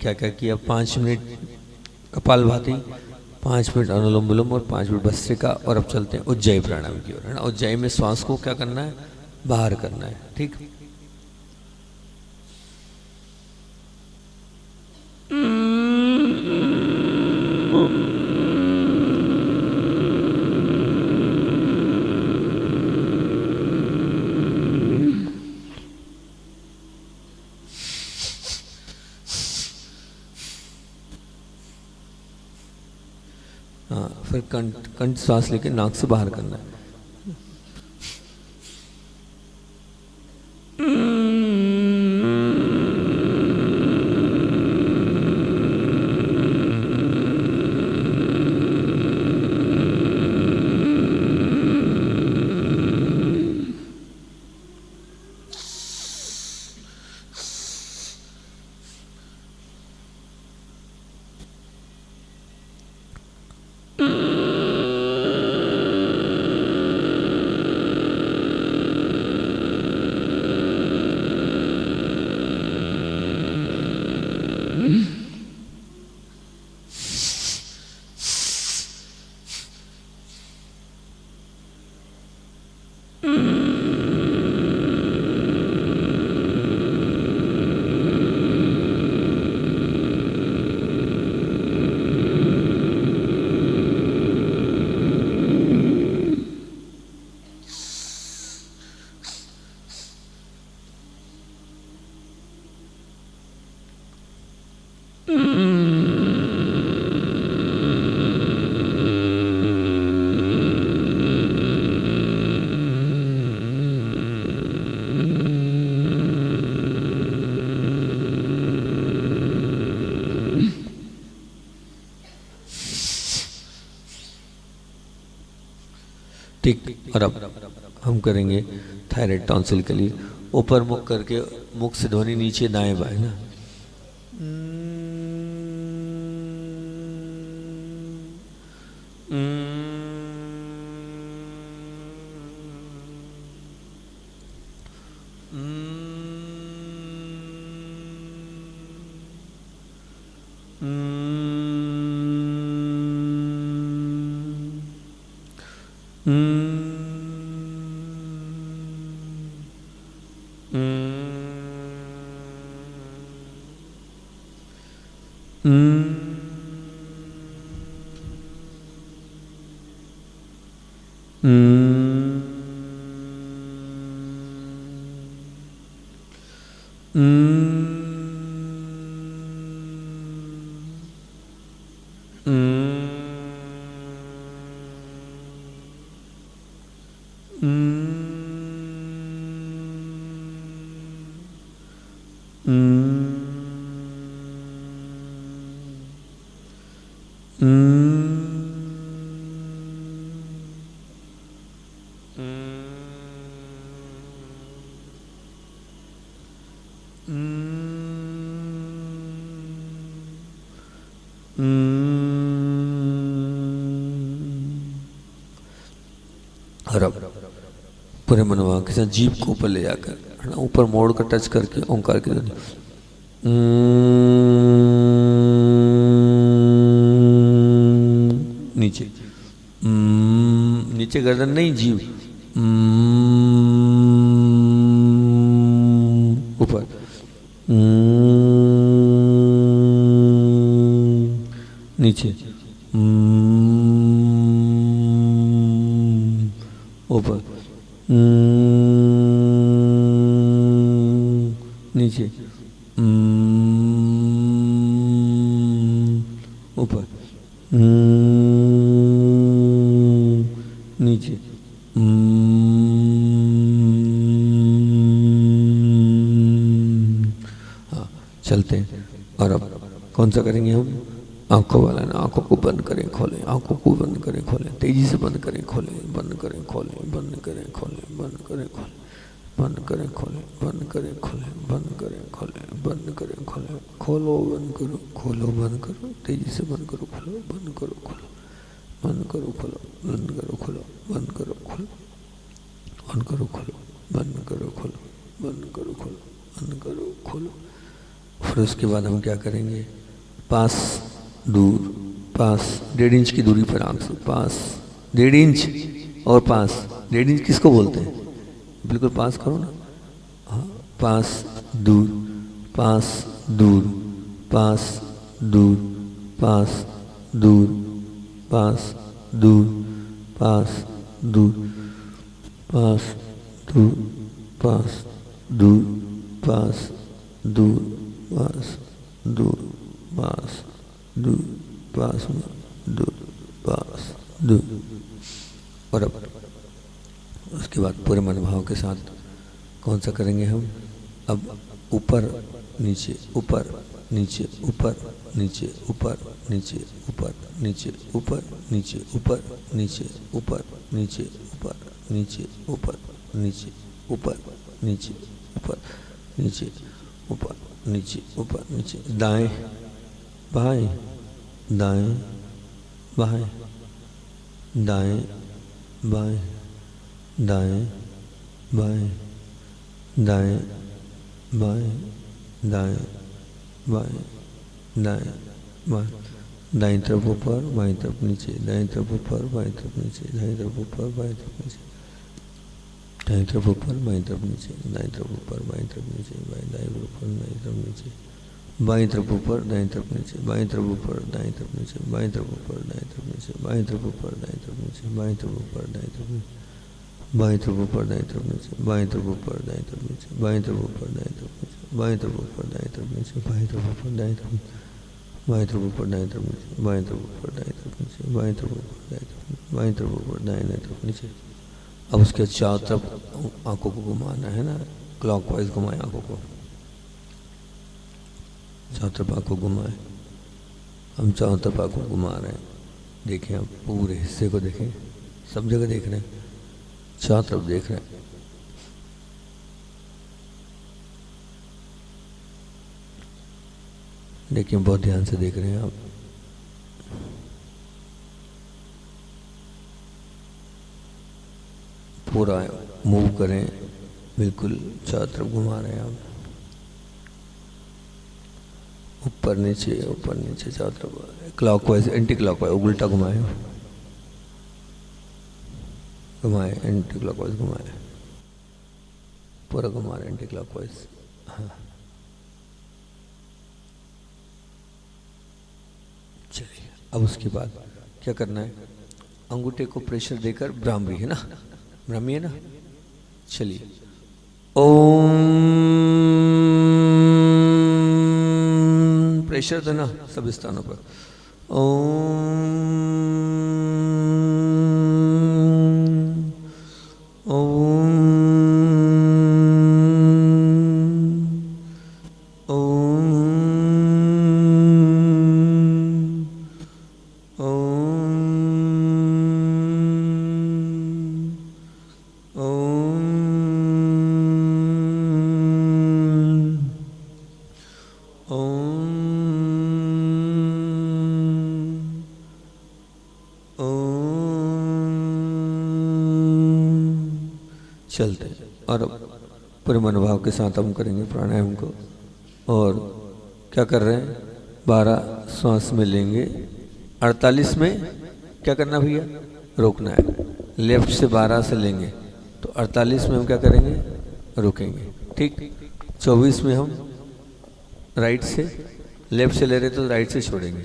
क्या क्या किया, 5 मिनट कपालभाति, 5 मिनट अनुलोम विलोम और 5 मिनट भस्त्रिका। और अब चलते हैं उज्जयी प्राणायाम की ओर, है ना। उज्जयी में श्वास को क्या करना है, बाहर करना है, ठीक। हाँ, फिर कंठ श्वास लेके नाक से बाहर करना है। ठीक। और अब हम करेंगे थायराइड टॉन्सिल के लिए ऊपर मुख करके, मुख से ध्वनि नीचे दाएं बाएं ना। और अब पूरे मनोभाव के साथ जीभ को ऊपर ले जाकर, है ना, ऊपर मोड़ कर टच करके ओंकार की ध्वनि नीचे, नीचे गर्दन नहीं, जीभ ऊपर, नीचे, ऊपर, नीचे, ऊपर, नीचे, हाँ चलते हैं। और अब कौन सा करेंगे हम, आंखों वाला ना, आंखों को बंद करें खोलें, आंखों को बंद करें खोलें, तेजी से बंद करें खोलें, बंद करें खोलें, बंद करें खोलें, बंद करें खोलें, बंद करें खोलें, बंद करें खोलें, बंद करें खोलें, बंद करें खोलें, खोलो बंद करो, खोलो बंद करो, तेजी से बंद करो खोलो, बंद करो खोलो, बंद करो खोलो, बंद करो खोलो, बंद करो खोलो, बंद करो खोलो, बंद करो खोलो, बंद करो खोलो, बंद करो खोलो, फिर उसके बाद हम क्या करेंगे, पास दूर, पास 1.5 इंच की दूरी पर आंख से, पास 1.5 इंच और पास। 1.5 इंच किसको बोलते हैं, बिल्कुल पास करो ना, हाँ, पास दूर, पास दूर, पास दूर, पास दूर, पास दूर, पास दूर, पास दूर, पास दूर, पास दूर, पास दूर, पास दूर, पास दूर, पास दूर। और अब उसके बाद पूरे मनोभाव के साथ कौन सा करेंगे हम, अब ऊपर नीचे, ऊपर नीचे, ऊपर नीचे, ऊपर नीचे, ऊपर नीचे, ऊपर नीचे, ऊपर नीचे, ऊपर नीचे, ऊपर नीचे, ऊपर नीचे, ऊपर नीचे, ऊपर नीचे, ऊपर नीचे, ऊपर नीचे, दाएं बाएं, दाएं बाएं, दाएं बाएं, दाएं बाएं, दाएं बाएं, दाएं बाएं, दाएं बाएं, दाएं तरफ ऊपर, बाएं तरफ नीचे, दाएं तरफ ऊपर, बाएं तरफ नीचे, दाएं तरफ ऊपर, बाएं तरफ नीचे, दाएं तरफ ऊपर, बाएं तरफ नीचे, दाएं तरफ ऊपर, बाएं तरफ नीचे, दाएं तरफ ऊपर, दाएं तरफ नीचे, बाएं तरफ ऊपर, दाएं तरफ नीचे, बाएं तरफ ऊपर, दाएं तरफ नीचे, बाएं तरफ ऊपर, दाएं तरफ नीचे, बाएं तरफ ऊपर, दाएं तरफ नीचे, बाएं तरफ ऊपर, दाएं तरफ नीचे, बाएं तरफ ऊपर, दाएं तरफ नीचे, बाएं तरफ ऊपर, दाएं तरफ नीचे, बाएं तरफ ऊपर, दाएं तरफ नीचे, बाएं तरफ ऊपर, दाएं तरफ नीचे, बाएं तरफ ऊपर, दाएं तरफ नीचे, बाएं तरफ ऊपर, दाएं तरफ नीचे, बाएं तरफ ऊपर, दाएं तरफ नीचे, बाएं तरफ ऊपर, दाएं तरफ नीचे, बाएं तरफ ऊपर, दाएं तरफ नीचे। अब उसके चारों तरफ आंखों को घुमाना है ना, क्लॉकवाइज घुमाए आंखों को, चारों तरफ आंखों घुमाए, हम चारों तरफ आंखों घुमा रहे हैं। देखें, आप पूरे हिस्से को देखें, सब जगह देख रहे हैं, चारों तरफ देख रहे हैं। देखिए, बहुत ध्यान से देख रहे हैं आप। पूरा मूव करें, बिल्कुल चारों तरफ घुमा रहे हैं आप, ऊपर नीचे, ऊपर नीचे, चारों तरफ क्लॉकवाइज, एंटी क्लॉकवाइज, उल्टा घुमाए, घुमाए, एंटी क्लॉकवाइज घुमाए, पूरा घुमा रहे एंटी क्लॉकवाइज। हाँ, चलिए, अब उसके बाद क्या करना है, अंगूठे को प्रेशर देकर, ब्राह्मी है ना, ब्राह्मी है ना, चलिए, ओम, प्रेशर देना सब स्थानों पर, ओम, ओम, ओम, चलते हैं। और पूरे मनोभाव के साथ हम करेंगे प्राणायाम को। और क्या कर रहे हैं, 12 श्वास में लेंगे, 48 में क्या करना भैया, रोकना है। लेफ्ट से 12 से लेंगे तो 48 में हम क्या करेंगे, रोकेंगे, ठीक। 24 में हम राइट से, लेफ्ट से ले रहे तो राइट से छोड़ेंगे,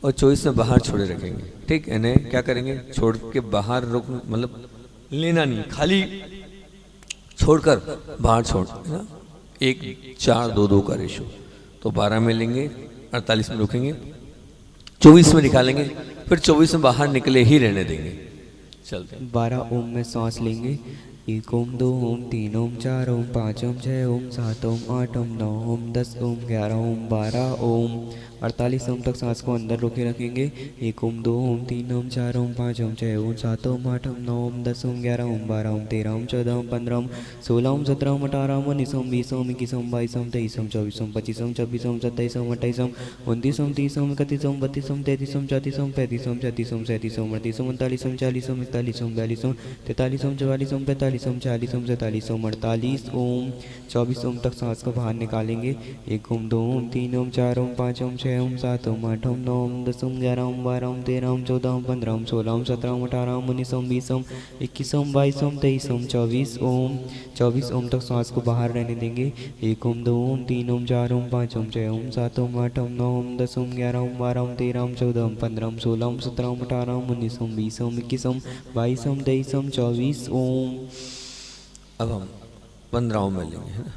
और 24 में बाहर छोड़े रखेंगे, ठीक। इन्हें क्या करेंगे, छोड़ के बाहर रोक, मतलब लेना नहीं, खाली छोड़कर बाहर छोड़, है ना, 1 4 2 2 का रेशो। तो 12 में लेंगे, 48 में रोकेंगे, 24 में निकालेंगे, फिर 24 में बाहर निकले ही रहने देंगे। चलते हैं। 12 ओम में सांस लेंगे, 1 ओम 2 ओम 3 ओम 4 ओम 5 ओम 6 ओम 7 ओम 8 ओम 9 ओम 10 ओम 11 ओम 12 ओम। 48 ओम तक सांस को अंदर रोके रखेंगे। 1 ओम 2 ओम 3 ओम 4 ओम 5 ओम 6 ओम 7 ओम 8 ओम 9 ओम 10 ओम 11 ओम 12 ओम 13 ओम 14 ओम 15 ओम 16 ओम 17 ओम 18 ओम 19 ओम 20 ओम 21 ओम 22 ओम 23 ओम 24 ओम 25 ओम 26 ओम 27 ओम 28 ओम 29 ओम 30 ओम 31 ओम 32 ओम 33 ओम 34 ओम 35 ओम 36 ओम 37 ओम 38 ओम 39 ओम 40 ओम 41 ओम 42 ओम 43 ओम 44 ओम 45 43 ओम 46 ओम 47 ओम 48 ओम 24 ओम तक सांस को बाहर निकालेंगे। 1 ओम 2 ओम 3 ओम 4 ओम 5 ओम 6 ओम 7 ओम 8 ओम 9 ओम 10 ओम 11 ओम 12 ओम 13 ओम 14 ओम 15 ओम 16 ओम 17 ओम 18 ओम 19 ओम 20 ओम 21 ओम 22 ओम 23 ओम 24 ओम तक सांस को बाहर रहने देंगे। 1 ओम 2 ओम 3 ओम 4 ओम 5 ओम 6 ओम 7 ओम 8 ओम 9 ओम 10 ओम 11 ओम 12 ओम 13 ओम 14 ओम 15 ओम 16 ओम 17 ओम 18 ओम 19 ओम 20 ओम 21 ओम 22 ओम 23 ओम 24 ओम। अब हम 15 ओम में लेंगे, है ना।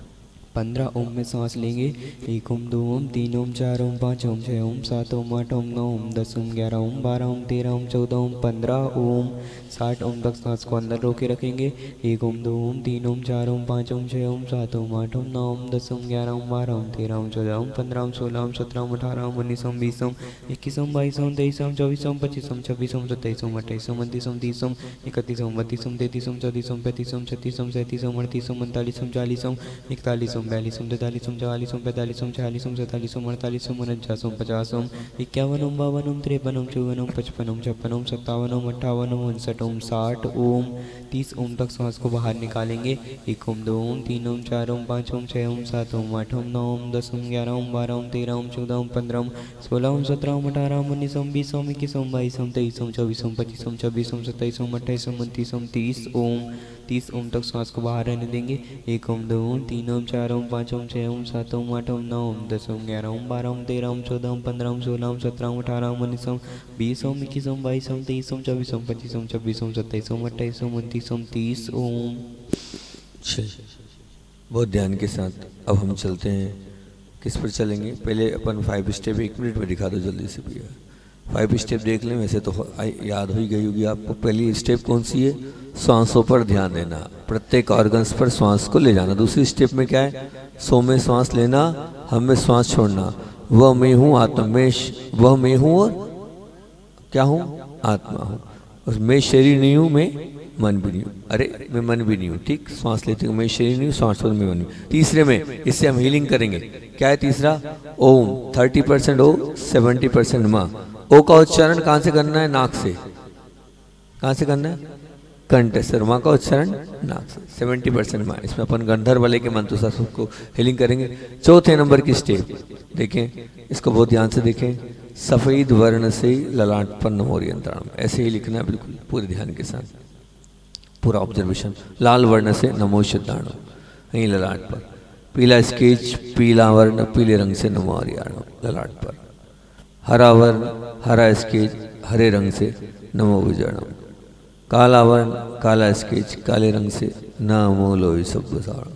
15 ओम में सांस लेंगे। 1 ओम 2 ओम 3 ओम 4 ओम 5 ओम 6 ओम 7 ओम 8 ओम 9 ओम 10 ओम 11 ओम 12 ओम 13 ओम 14 ओम 15 ओम। 60 ओम तक सांस को अंदर रोके रखेंगे। 1 ओम 2 ओम 3 ओम 4 ओम 5 ओम 6 ओम 7 ओम 8 ओम 9 ओम 10 ओम 11 ओम 12 ओम 13 ओम 14 ओम 15 ओम 16 ओम 17 ओम 18 ओम 19 ओम 20 ओम 21 ओम 22 ओम 23 ओम 24 ओम 25 ओम 26 ओम 27 ओम 28 ओम 29 ओम 30 ओम 31 ओम 32 ओम 33 ओम 34 ओम 35 ओम 36 ओम 37 ओम 38 ओम 39 ओम 40 ओम 41 ओम 42 ओम 43 ओम 44 ओम 45 ओम 46 ओम 47 ओम 48 ओम 49 ओम 50 ओम 51 ओम 52 ओम 53 ओम 54 ओम 55 ओम 56 ओम 57 ओम 58 ओम 59 ओम 60 ओम। 30 ओम तक सांस को बाहर निकालेंगे। 1 ओम 2 ओम 3 ओम 4 ओम 5 ओम 6 ओम 7 ओम 8 ओम 9 ओम 10 ओम 11 ओम 12 ओम 13 ओम 14 ओम 15 ओम 16 ओम 17 ओम 18 ओम 19 ओम 20 ओम 21 ओम 22 ओम 23 ओम 24 ओम 25 ओम 26 ओम 27 ओम 28 ओम 29 ओम 30 ओम। 30 ओम तक सांस को बाहर रहने देंगे। 1 ओम 2 ओम 3 ओम 4 ओम 5 ओम 6 ओम 7 ओम 8 ओम 9 ओम 10 ओम 11 ओम 12 ओम 13 ओम 14 ओम 15 ओम 16 ओम 17 ओम 18 ओम 19 ओम 20 ओम 21 ओम 22 ओम 23 ओम 24 ओम 25 ओम 26 ओम 27 ओम 28 ओम 29 ओम 30 ओम। चलिए, बहुत ध्यान के साथ अब हम चलते हैं। किस पर चलेंगे? पहले अपन 5 स्टेप 1 मिनट में दिखा दो जल्दी से भैया। 5 स्टेप देख लें, वैसे तो याद हो ही गई होगी आपको। पहली स्टेप कौन सी है? श्वासों पर ध्यान देना, प्रत्येक ऑर्गन्स पर श्वास को ले जाना। दूसरी स्टेप में क्या है? सो में श्वास लेना, हम में श्वास छोड़ना। वह मैं हूँ आत्मेश, वह मैं हूँ और क्या हूँ? आत्मा हूँ। और मैं शरीर नहीं हूँ, मैं मन भी नहीं हूँ। अरे मैं मन भी नहीं हूँ, ठीक। श्वास लेते हुए मैं शरीर नहीं हूँ, श्वास छोड़ते मैं मन नहीं हूँ। तीसरे में इससे हम हीलिंग करेंगे। क्या है तीसरा? ओम। 30% ओ, 70% माँ। ओ का उच्चारण कहाँ से करना है? नाक से। कहाँ से करना है? कंठ से। माँ का उच्चारण नाक से। 70% माँ। इसमें अपन गंधर्व वाले के मंत्र से सबको हीलिंग करेंगे। चौथे नंबर की स्टेप देखें, इसको बहुत ध्यान से देखें। सफेद वर्ण से ललाट पर नमो यंत्राणम, ऐसे ही लिखना है बिल्कुल पूरे ध्यान के साथ, पूरा ऑब्जर्वेशन। लाल वर्ण से नमो सिद्धाणु, यहीं ललाट पर। पीला स्केच, पीला वर्ण, पीले रंग से नमो हरियाणु, ललाट पर। हरा वर्ण, हरा स्केच, हरे रंग से नमो विजयणम। काला वर्ण, काला स्केच, काले रंग से नमो लोई सब्बसाणम।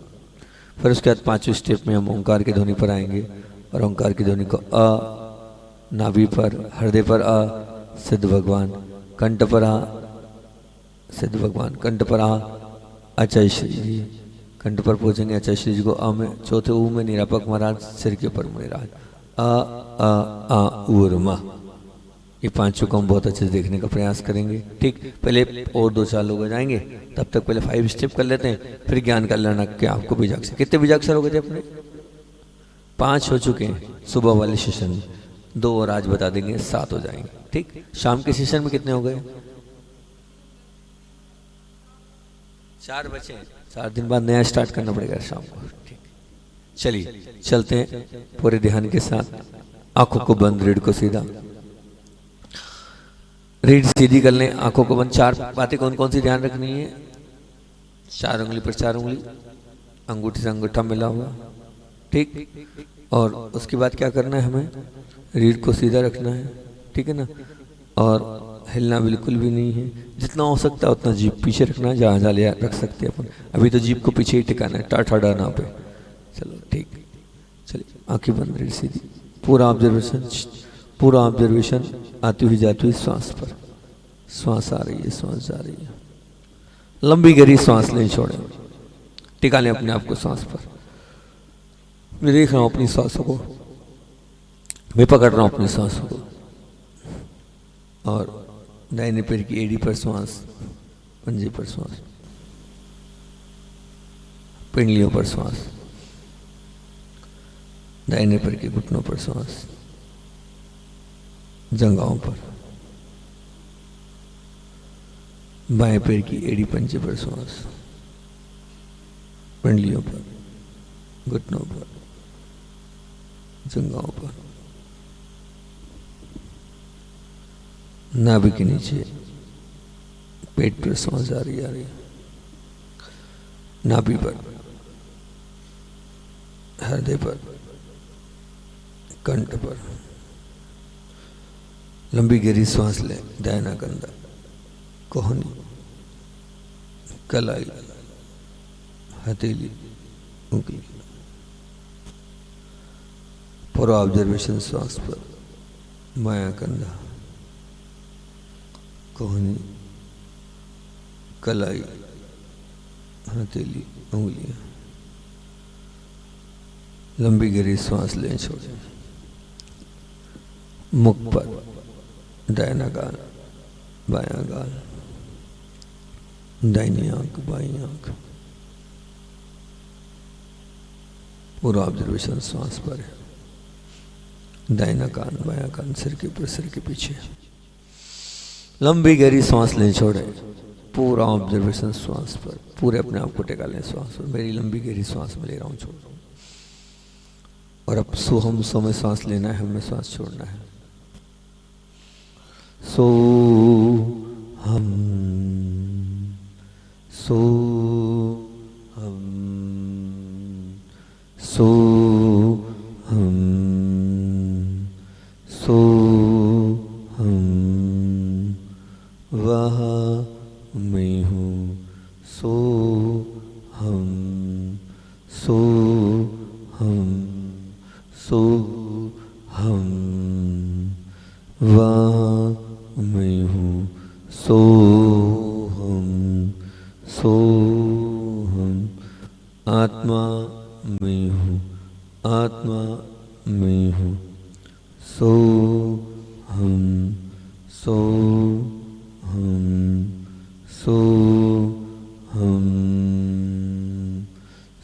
फिर उसके बाद 5वें स्टेप में हम ओंकार की ध्वनि पर आएंगे और ओंकार की ध्वनि को अ, नाभि पर, हृदय पर अ, सिद्ध भगवान, कंठ पर आ, सिद्ध भगवान, कंठ पर आ, आचार्य श्री जी, कंठ पर पहुंचेंगे आचार्य श्री जी को अ में। चौथे ऊ में निरापक महाराज, सिर के ऊपर महाराज। उर्मा। ये 5 को हम बहुत अच्छे से देखने का प्रयास करेंगे, ठीक। पहले और 2-4 लोग आ जाएंगे, तब तक पहले 5 स्टेप कर लेते हैं, फिर ज्ञान कर लेना कि आपको बीजाक्षर। कितने बीजाक्षर हो गए थे अपने? 5 हो चुके हैं सुबह वाले सेशन में, 2 और आज बता देंगे, 7 हो जाएंगे, ठीक। शाम के सेशन में कितने हो गए? 4 बचे। 4 दिन बाद नया स्टार्ट करना पड़ेगा शाम को, ठीक। चलिए चलते हैं पूरे ध्यान के साथ। आंखों को बंद, रीढ़ को सीधा, रीढ़ सीधी कर लें, आंखों को बंद। 4 बातें कौन कौन सी ध्यान रखनी है? 4 उंगली पर 4 उंगली, अंगूठे से अंगूठा मिला हुआ, ठीक। और उसके बाद क्या करना है? हमें रीढ़ को सीधा रखना है, ठीक है ना। और हिलना बिल्कुल भी नहीं है। जितना हो सकता है उतना जीभ पीछे रखना है, जहाँ जहाँ रख सकते हैं अपन। अभी तो जीभ को पीछे ही टिकाना है, टाठा डाना पे। चलो ठीक, चलिए आंखें बंद, रीढ़ सीधी, पूरा ऑब्जर्वेशन, पूरा ऑब्जर्वेशन। आती हुई जाती हुई श्वास पर, श्वास आ रही है, श्वास जा रही है। लंबी गहरी श्वास लें, छोड़ें, टिका लें अपने आप को श्वास पर। मैं देख रहा हूं अपनी सांसों को, मैं पकड़ रहा हूं अपनी सांसों को। और दाहिने पैर की एड़ी पर श्वास, पंजे पर श्वास, पिंडलियों पर श्वास, दाहिने पैर के घुटनों पर श्वास, जंघाओं पर, बाएं पैर की एड़ी पंजे पर श्वास, पिंडलियों पर, घुटनों पर, जंघाओं पर, नाभि के नीचे, पेट पर सांस आ रही है, नाभि पर, हृदय पर, कंठ पर। लंबी गहरी सांस लें। दाहिना कंधा, कोहनी, कलाई, हथेली, उंगली। पूरा ऑब्जर्वेशन श्वास पर। बायां कंधा, कोहनी, कलाई, हथेली, उंगलियां। लंबी गहरी सांस लें, छोड़ें। मुख पर, दाहिना गाल, बायां गाल, दाहिनी आंख, बाईं आंख। पूरा ऑब्जर्वेशन श्वास पर है। दाहिना कान, बायां कान, सिर के ऊपर, सिर के पीछे। लंबी गहरी सांस लें, छोड़ें। पूरा ऑब्जर्वेशन श्वास पर। पूरे अपने आप को टेका लें श्वास पर। मेरी लंबी गहरी सांस में ले रहा हूं, छोड़ रहा हूं। और अब सोहम, सो में सांस लेना है, हमें सांस छोड़ना है। सो हम, सो हम, सो हम, सो हम। वहाँ मैं हूँ, सो हम, सो हम, सो हम। वहाँ मैं हूँ, सो हम, सो हम। आत्मा मैं हूँ, आत्मा मैं हूँ, सो हम, सो हम, सो हम,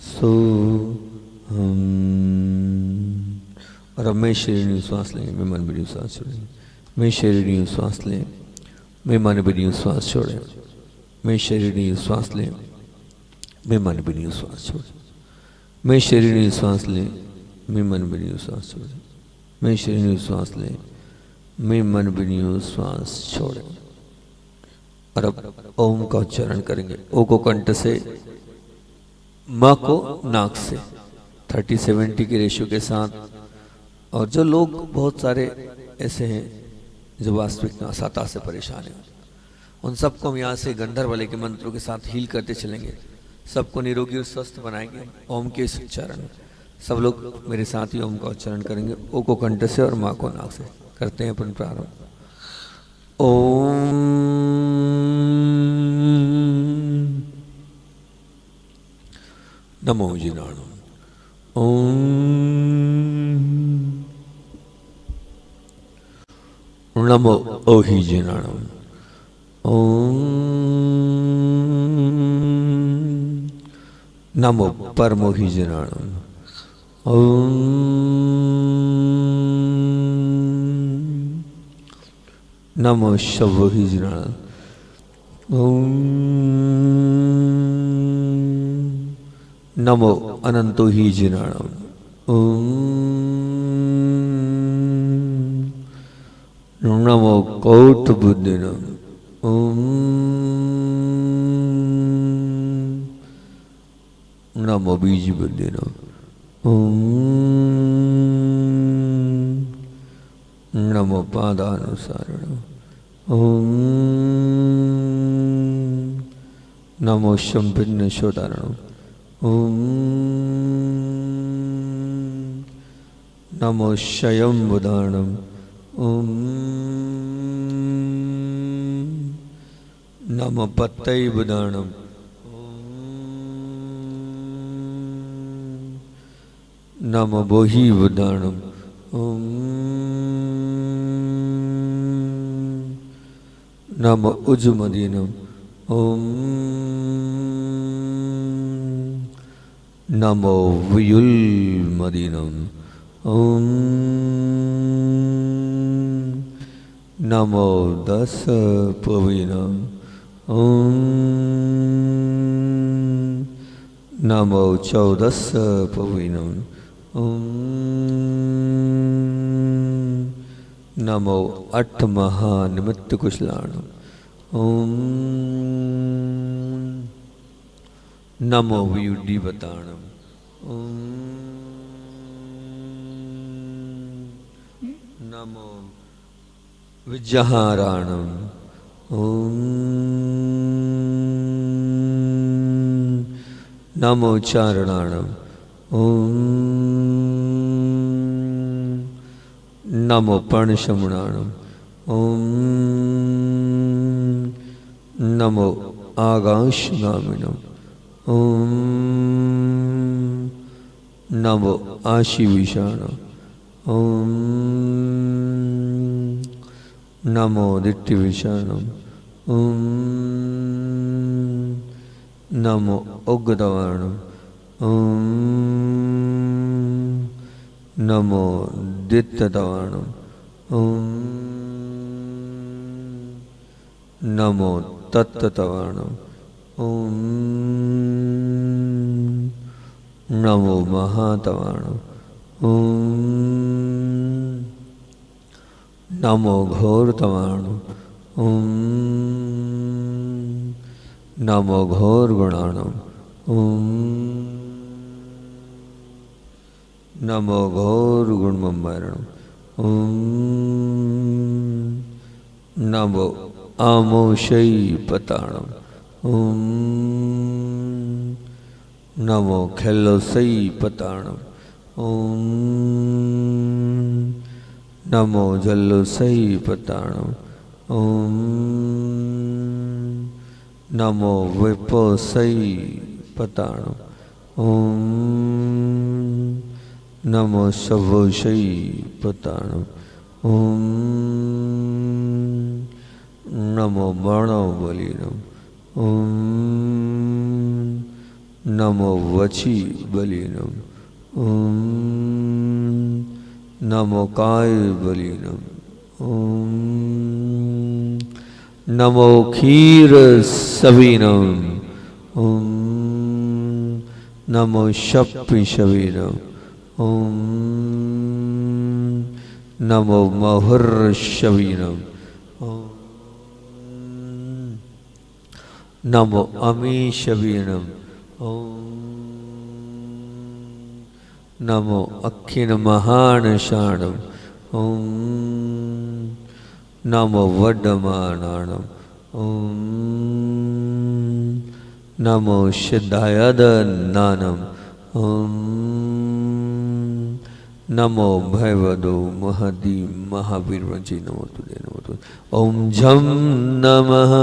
सो हम। और अब मैं शरीर श्वास लेंगे, मैं मन बड़ी श्वास छोड़ेंगे। मैं शरीर श्वास लें, मैं मन बड़ी श्वास छोड़ें। मैं शरीर श्वास लें, मैं मन बड़ी श्वास छोड़ें। मैं शरीर श्वास लें, मैं मन बड़ी श्वास छोड़ें। मैं शरीर श्वास लें, मैं मन बड़ी श्वास छोड़ें। और अब ओम का उच्चारण करेंगे। ओ को कंठ से, म को नाक से, 30-70 के रेशियो के साथ। और जो लोग बहुत सारे ऐसे हैं जो वास्तविक नासाता से परेशान हैं, उन सबको हम यहाँ से गंधर्व वाले के मंत्रों के साथ हील करते चलेंगे। सबको निरोगी और स्वस्थ बनाएंगे ओम के इस उच्चारण। सब लोग मेरे साथ ही ओम का उच्चारण करेंगे। ओ को कंठ से और माँ को नाक से। करते हैं अपन प्रारंभ। ओम नमो जिनाणु। ओम नमो ओहि जिनाणु। ओम नमो परमोहि जिनाणु। ओम नमो शवोहि जिनाणु। ओम नमो अनंतो ही जिनाणु। ओम नमो कौट बुद्धिनम। ओम नमो बीज बुद्धिनम। ओम नमो पादानुसारणम। ओम नमो संभिन्न शोधारणम। ओम नमो शयं बुधारणम। ओम नमो पत्तै बुधारणम। नमो बोहि बुधारणम। ओम नमो उजुमदीनम। ओम नमो व्युल्मदीनम। ओम नमो दस पवीनम। ओम नमो चौदस पविनम ओम नमो अठ महानिमित्त कुशलाणम ओम नमो व्युडीवताणम ओम नमो विजहाराणम ओम नमो चारणाणम ओम नमो पर्णशमणाणम ओम नमो आकाशगामिनम ओम नमो आशीविषाणम ओम नमो दिट्टिविषाणम ओम नमो उग्रवाणम ओम नमो दित्तवाणम ओम नमो तत्तवाणम ओम नमो महातवाणम ओम नमो घोरतवाणम ओम नमो घोर गुणाणम ओम नमो घोर गुणमंबरणम ओम नमो आमोशयी पताणम ओम नमो खेलोसई पताणम ओम नमो जल्लोसई पताणम ओम नमो विपोसई पताणम ओम नमो शवोशई पताणम ओम नमो मरणो बलिनम ओम नमो वची बलिनम ओम नमो काय बलिनम ओम नमो क्षीर सवीनम ओम नमो शप्पि शवीनम ओम नमो महुर शवीनम ओम नमो अमी शवीनम ओम नमो अखिन महान शाणम ओम नमो वडमानाणम ओम नमो सिद्धायद नानम ओम नमो भयवदो महदी महावीर वंची नमो तुझे नमो तुझे ओम झम नमः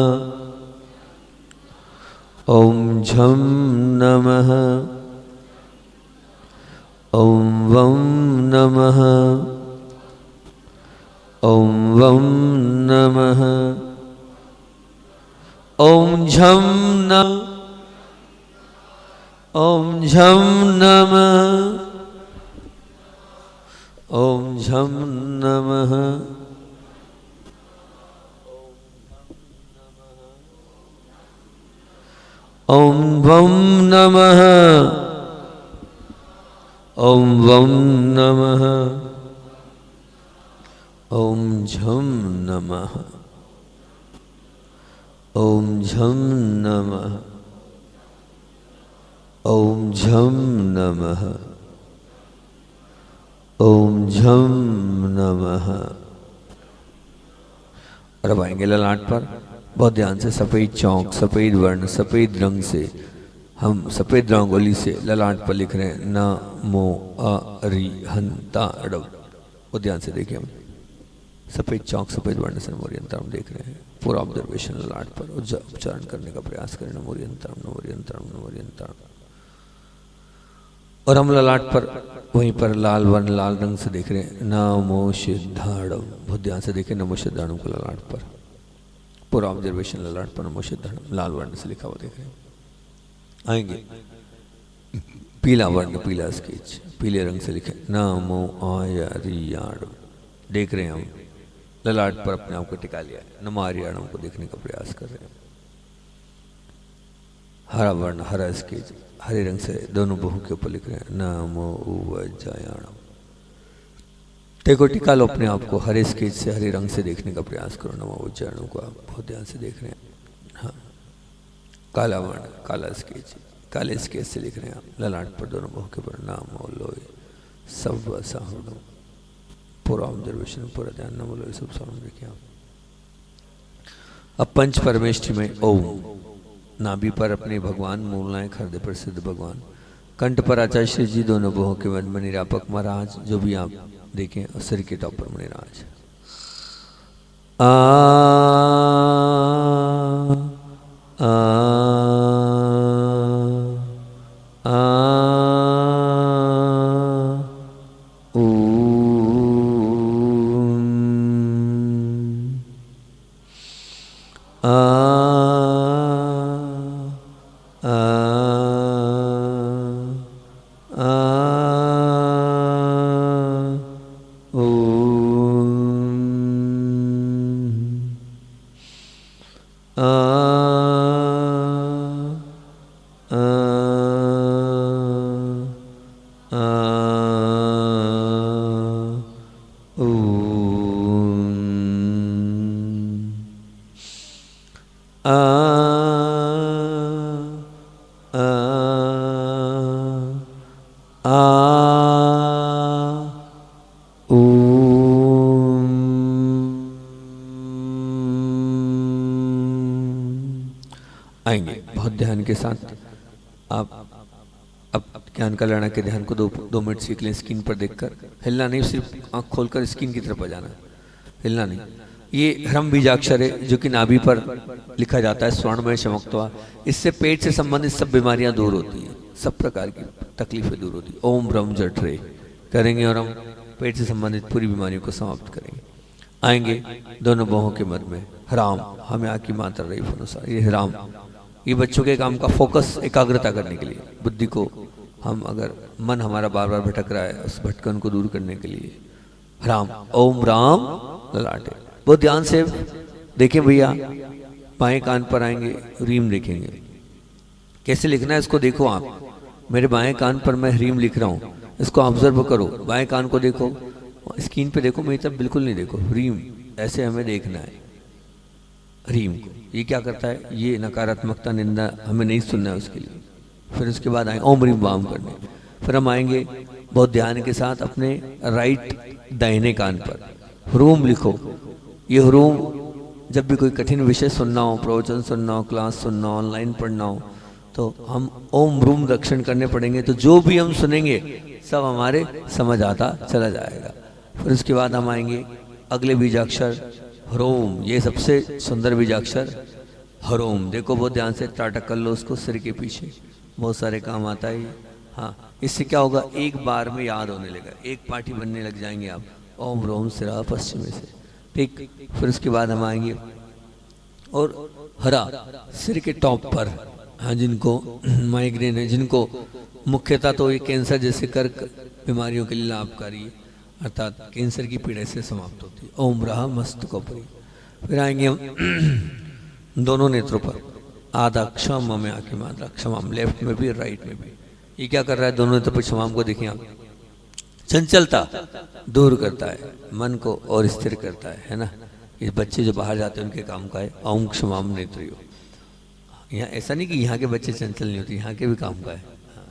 ओम झम नमः ओम वम नमः ओम वम नमः ओम झम नमः ओम झम नमः ओम झम नमः ओम वम नमः ओम वम नमः ओम झम नमः ओम झम नमः ओम झम नमः ओम झम नमः। और अब आएंगे ललाट पर बहुत ध्यान से। सफेद चौक, सफेद वर्ण, सफेद रंग से हम सफेद रंगोली से ललाट पर लिख रहे हैं नमो अरिहंताणम। वो ध्यान से देखिए, हम सफेद चौक सफेद वर्ण से नमोरियंताणम देख रहे हैं। पूरा ऑब्जर्वेशन ललाट पर उच्चारण करने का प्रयास करें नमोरियंताणम नमोरियंताणम नमोरियंताणम। और हम ललाट पर वहीं पर लाल वर्ण लाल रंग से देख रहे हैं नमो सिद्धाणम। बहुत ध्यान से देखें नमो सिद्धाणम को ललाट पर, पूरा ऑब्जर्वेशन ललाट पर नमो सिद्धाणम लाल वर्ण से लिखा हुआ देख रहे हैं। आएंगे पीला वर्ण, पीला स्केच, पीले रंग से लिखे नमो आर्याणम। देख रहे हैं हम ललाट पर अपने आप को टिका लिया है, नमो आर्याणम को देखने का प्रयास कर रहे हैं। हरा वर्ण, हरा स्केच, हरे रंग से दोनों बहु के ऊपर लिख रहे हैं नमो उवज्जायाणम। देखो टीका लो अपने आप को, हरे स्केच से हरे रंग से देखने का प्रयास करो। नमो उच्चारणों को आप बहुत ध्यान से देख रहे हैं। हाँ, काला वर्ण, काला स्केच, काले स्केच से लिख रहे हैं आप। ललाट पर दोनों बहु के ऊपर नमो लोय सब साहुणम, पूरा ऑब्जर्वेशन, पूरा ध्यान, नमो लोय सब साहुणम देखिए आप। अब पंच परमेष्टि में ओम, नाभि पर अपने भगवान, मूलनायक हृदय पर सिद्ध भगवान, कंठ पर आचार्य श्री जी, दोनों बहुओं के मध्य में निरापक महाराज, जो भी आप देखें, और सिर के टॉप पर मणिराज। आ आ आ आएंगे बहुत ध्यान के साथ। आप अब ज्ञान का लड़ना के ध्यान को दो मिनट सीख लें। स्क्रीन पर देखकर हिलना नहीं, सिर्फ आंख खोलकर स्क्रीन की तरफ आ जाना, हिलना नहीं। ये ह्रम बीजाक्षर है जो कि नाभि पर लिखा जाता है स्वर्णमय चमकता। इससे पेट से संबंधित सब बीमारियां दूर होती हैं, सब प्रकार की तकलीफें दूर होती है। ओम ब्रह्म जठरे करेंगे और हम पेट से संबंधित पूरी बीमारियों को समाप्त करेंगे। आएंगे दोनों बाहों के मध्य में हराम, हमें आकी मात्रा रही अनुसार ये हराम, ये बच्चों के काम का फोकस एकाग्रता करने के लिए, बुद्धि को हम अगर मन हमारा बार बार भटक रहा है उस भटकन को दूर करने के लिए हराम। ओम राम ललाटे, बहुत ध्यान से देखें भैया। बाएं कान पर आएंगे, रीम लिखेंगे। कैसे लिखना है इसको देखो आप। मेरे बाएं कान पर मैं रीम लिख रहा हूँ, इसको ऑब्जर्व करो। बाएं कान को देखो, स्क्रीन पे देखो, मेरी तरफ बिल्कुल नहीं देखो। रीम ऐसे हमें देखना है। रीम को ये क्या करता है, ये नकारात्मकता निंदा हमें नहीं सुनना है उसके लिए। फिर उसके बाद आएंगे ओम रीम वाम करने। फिर हम आएंगे बहुत ध्यान के साथ अपने राइट दाहिने कान पर ह्रूम लिखो। ये ह्रूम जब भी कोई कठिन विषय सुनना हो, प्रवचन सुनना हो, क्लास सुनना हो, ऑनलाइन पढ़ना हो, तो हम ओम ह्रूम रक्षण करने पड़ेंगे। तो जो भी हम सुनेंगे सब हमारे समझ आता चला जाएगा। फिर उसके बाद हम आएंगे अगले बीजाक्षर ह्रोम। ये सबसे सुंदर बीजाक्षर ह्रोम। देखो बहुत ध्यान से, टाटक कर लो उसको सिर के पीछे, बहुत सारे काम आता है। हाँ, इससे क्या होगा, एक बार में याद होने लगा, एक पार्टी बनने लग जाएंगे आप। ओम ह्रोम सिरा पश्चिम से, ठीक। फिर उसके बाद हम आएंगे और हरा सिर के टॉप पर। हाँ, जिनको माइग्रेन है, जिनको मुख्यतः तो ये कैंसर जैसे कर्क बीमारियों के लिए लाभकारी है, अर्थात कैंसर की पीड़ा से समाप्त होती है। ओम रहा मस्तकोपरि। फिर आएंगे हम दोनों नेत्रों पर आधा क्षम में आके मात्रा क्षमाम, लेफ्ट में भी राइट में भी। ये क्या कर रहा है, दोनों नेत्रों पर क्षमाम को देखिए आप। चंचलता दूर करता है, मन को और स्थिर करता है ना। ये बच्चे जो बाहर जाते हैं उनके काम का है ओम क्षमाम नेत्रियो। यहाँ ऐसा नहीं कि यहाँ के बच्चे चंचल नहीं होते, यहाँ के भी काम का है। हाँ,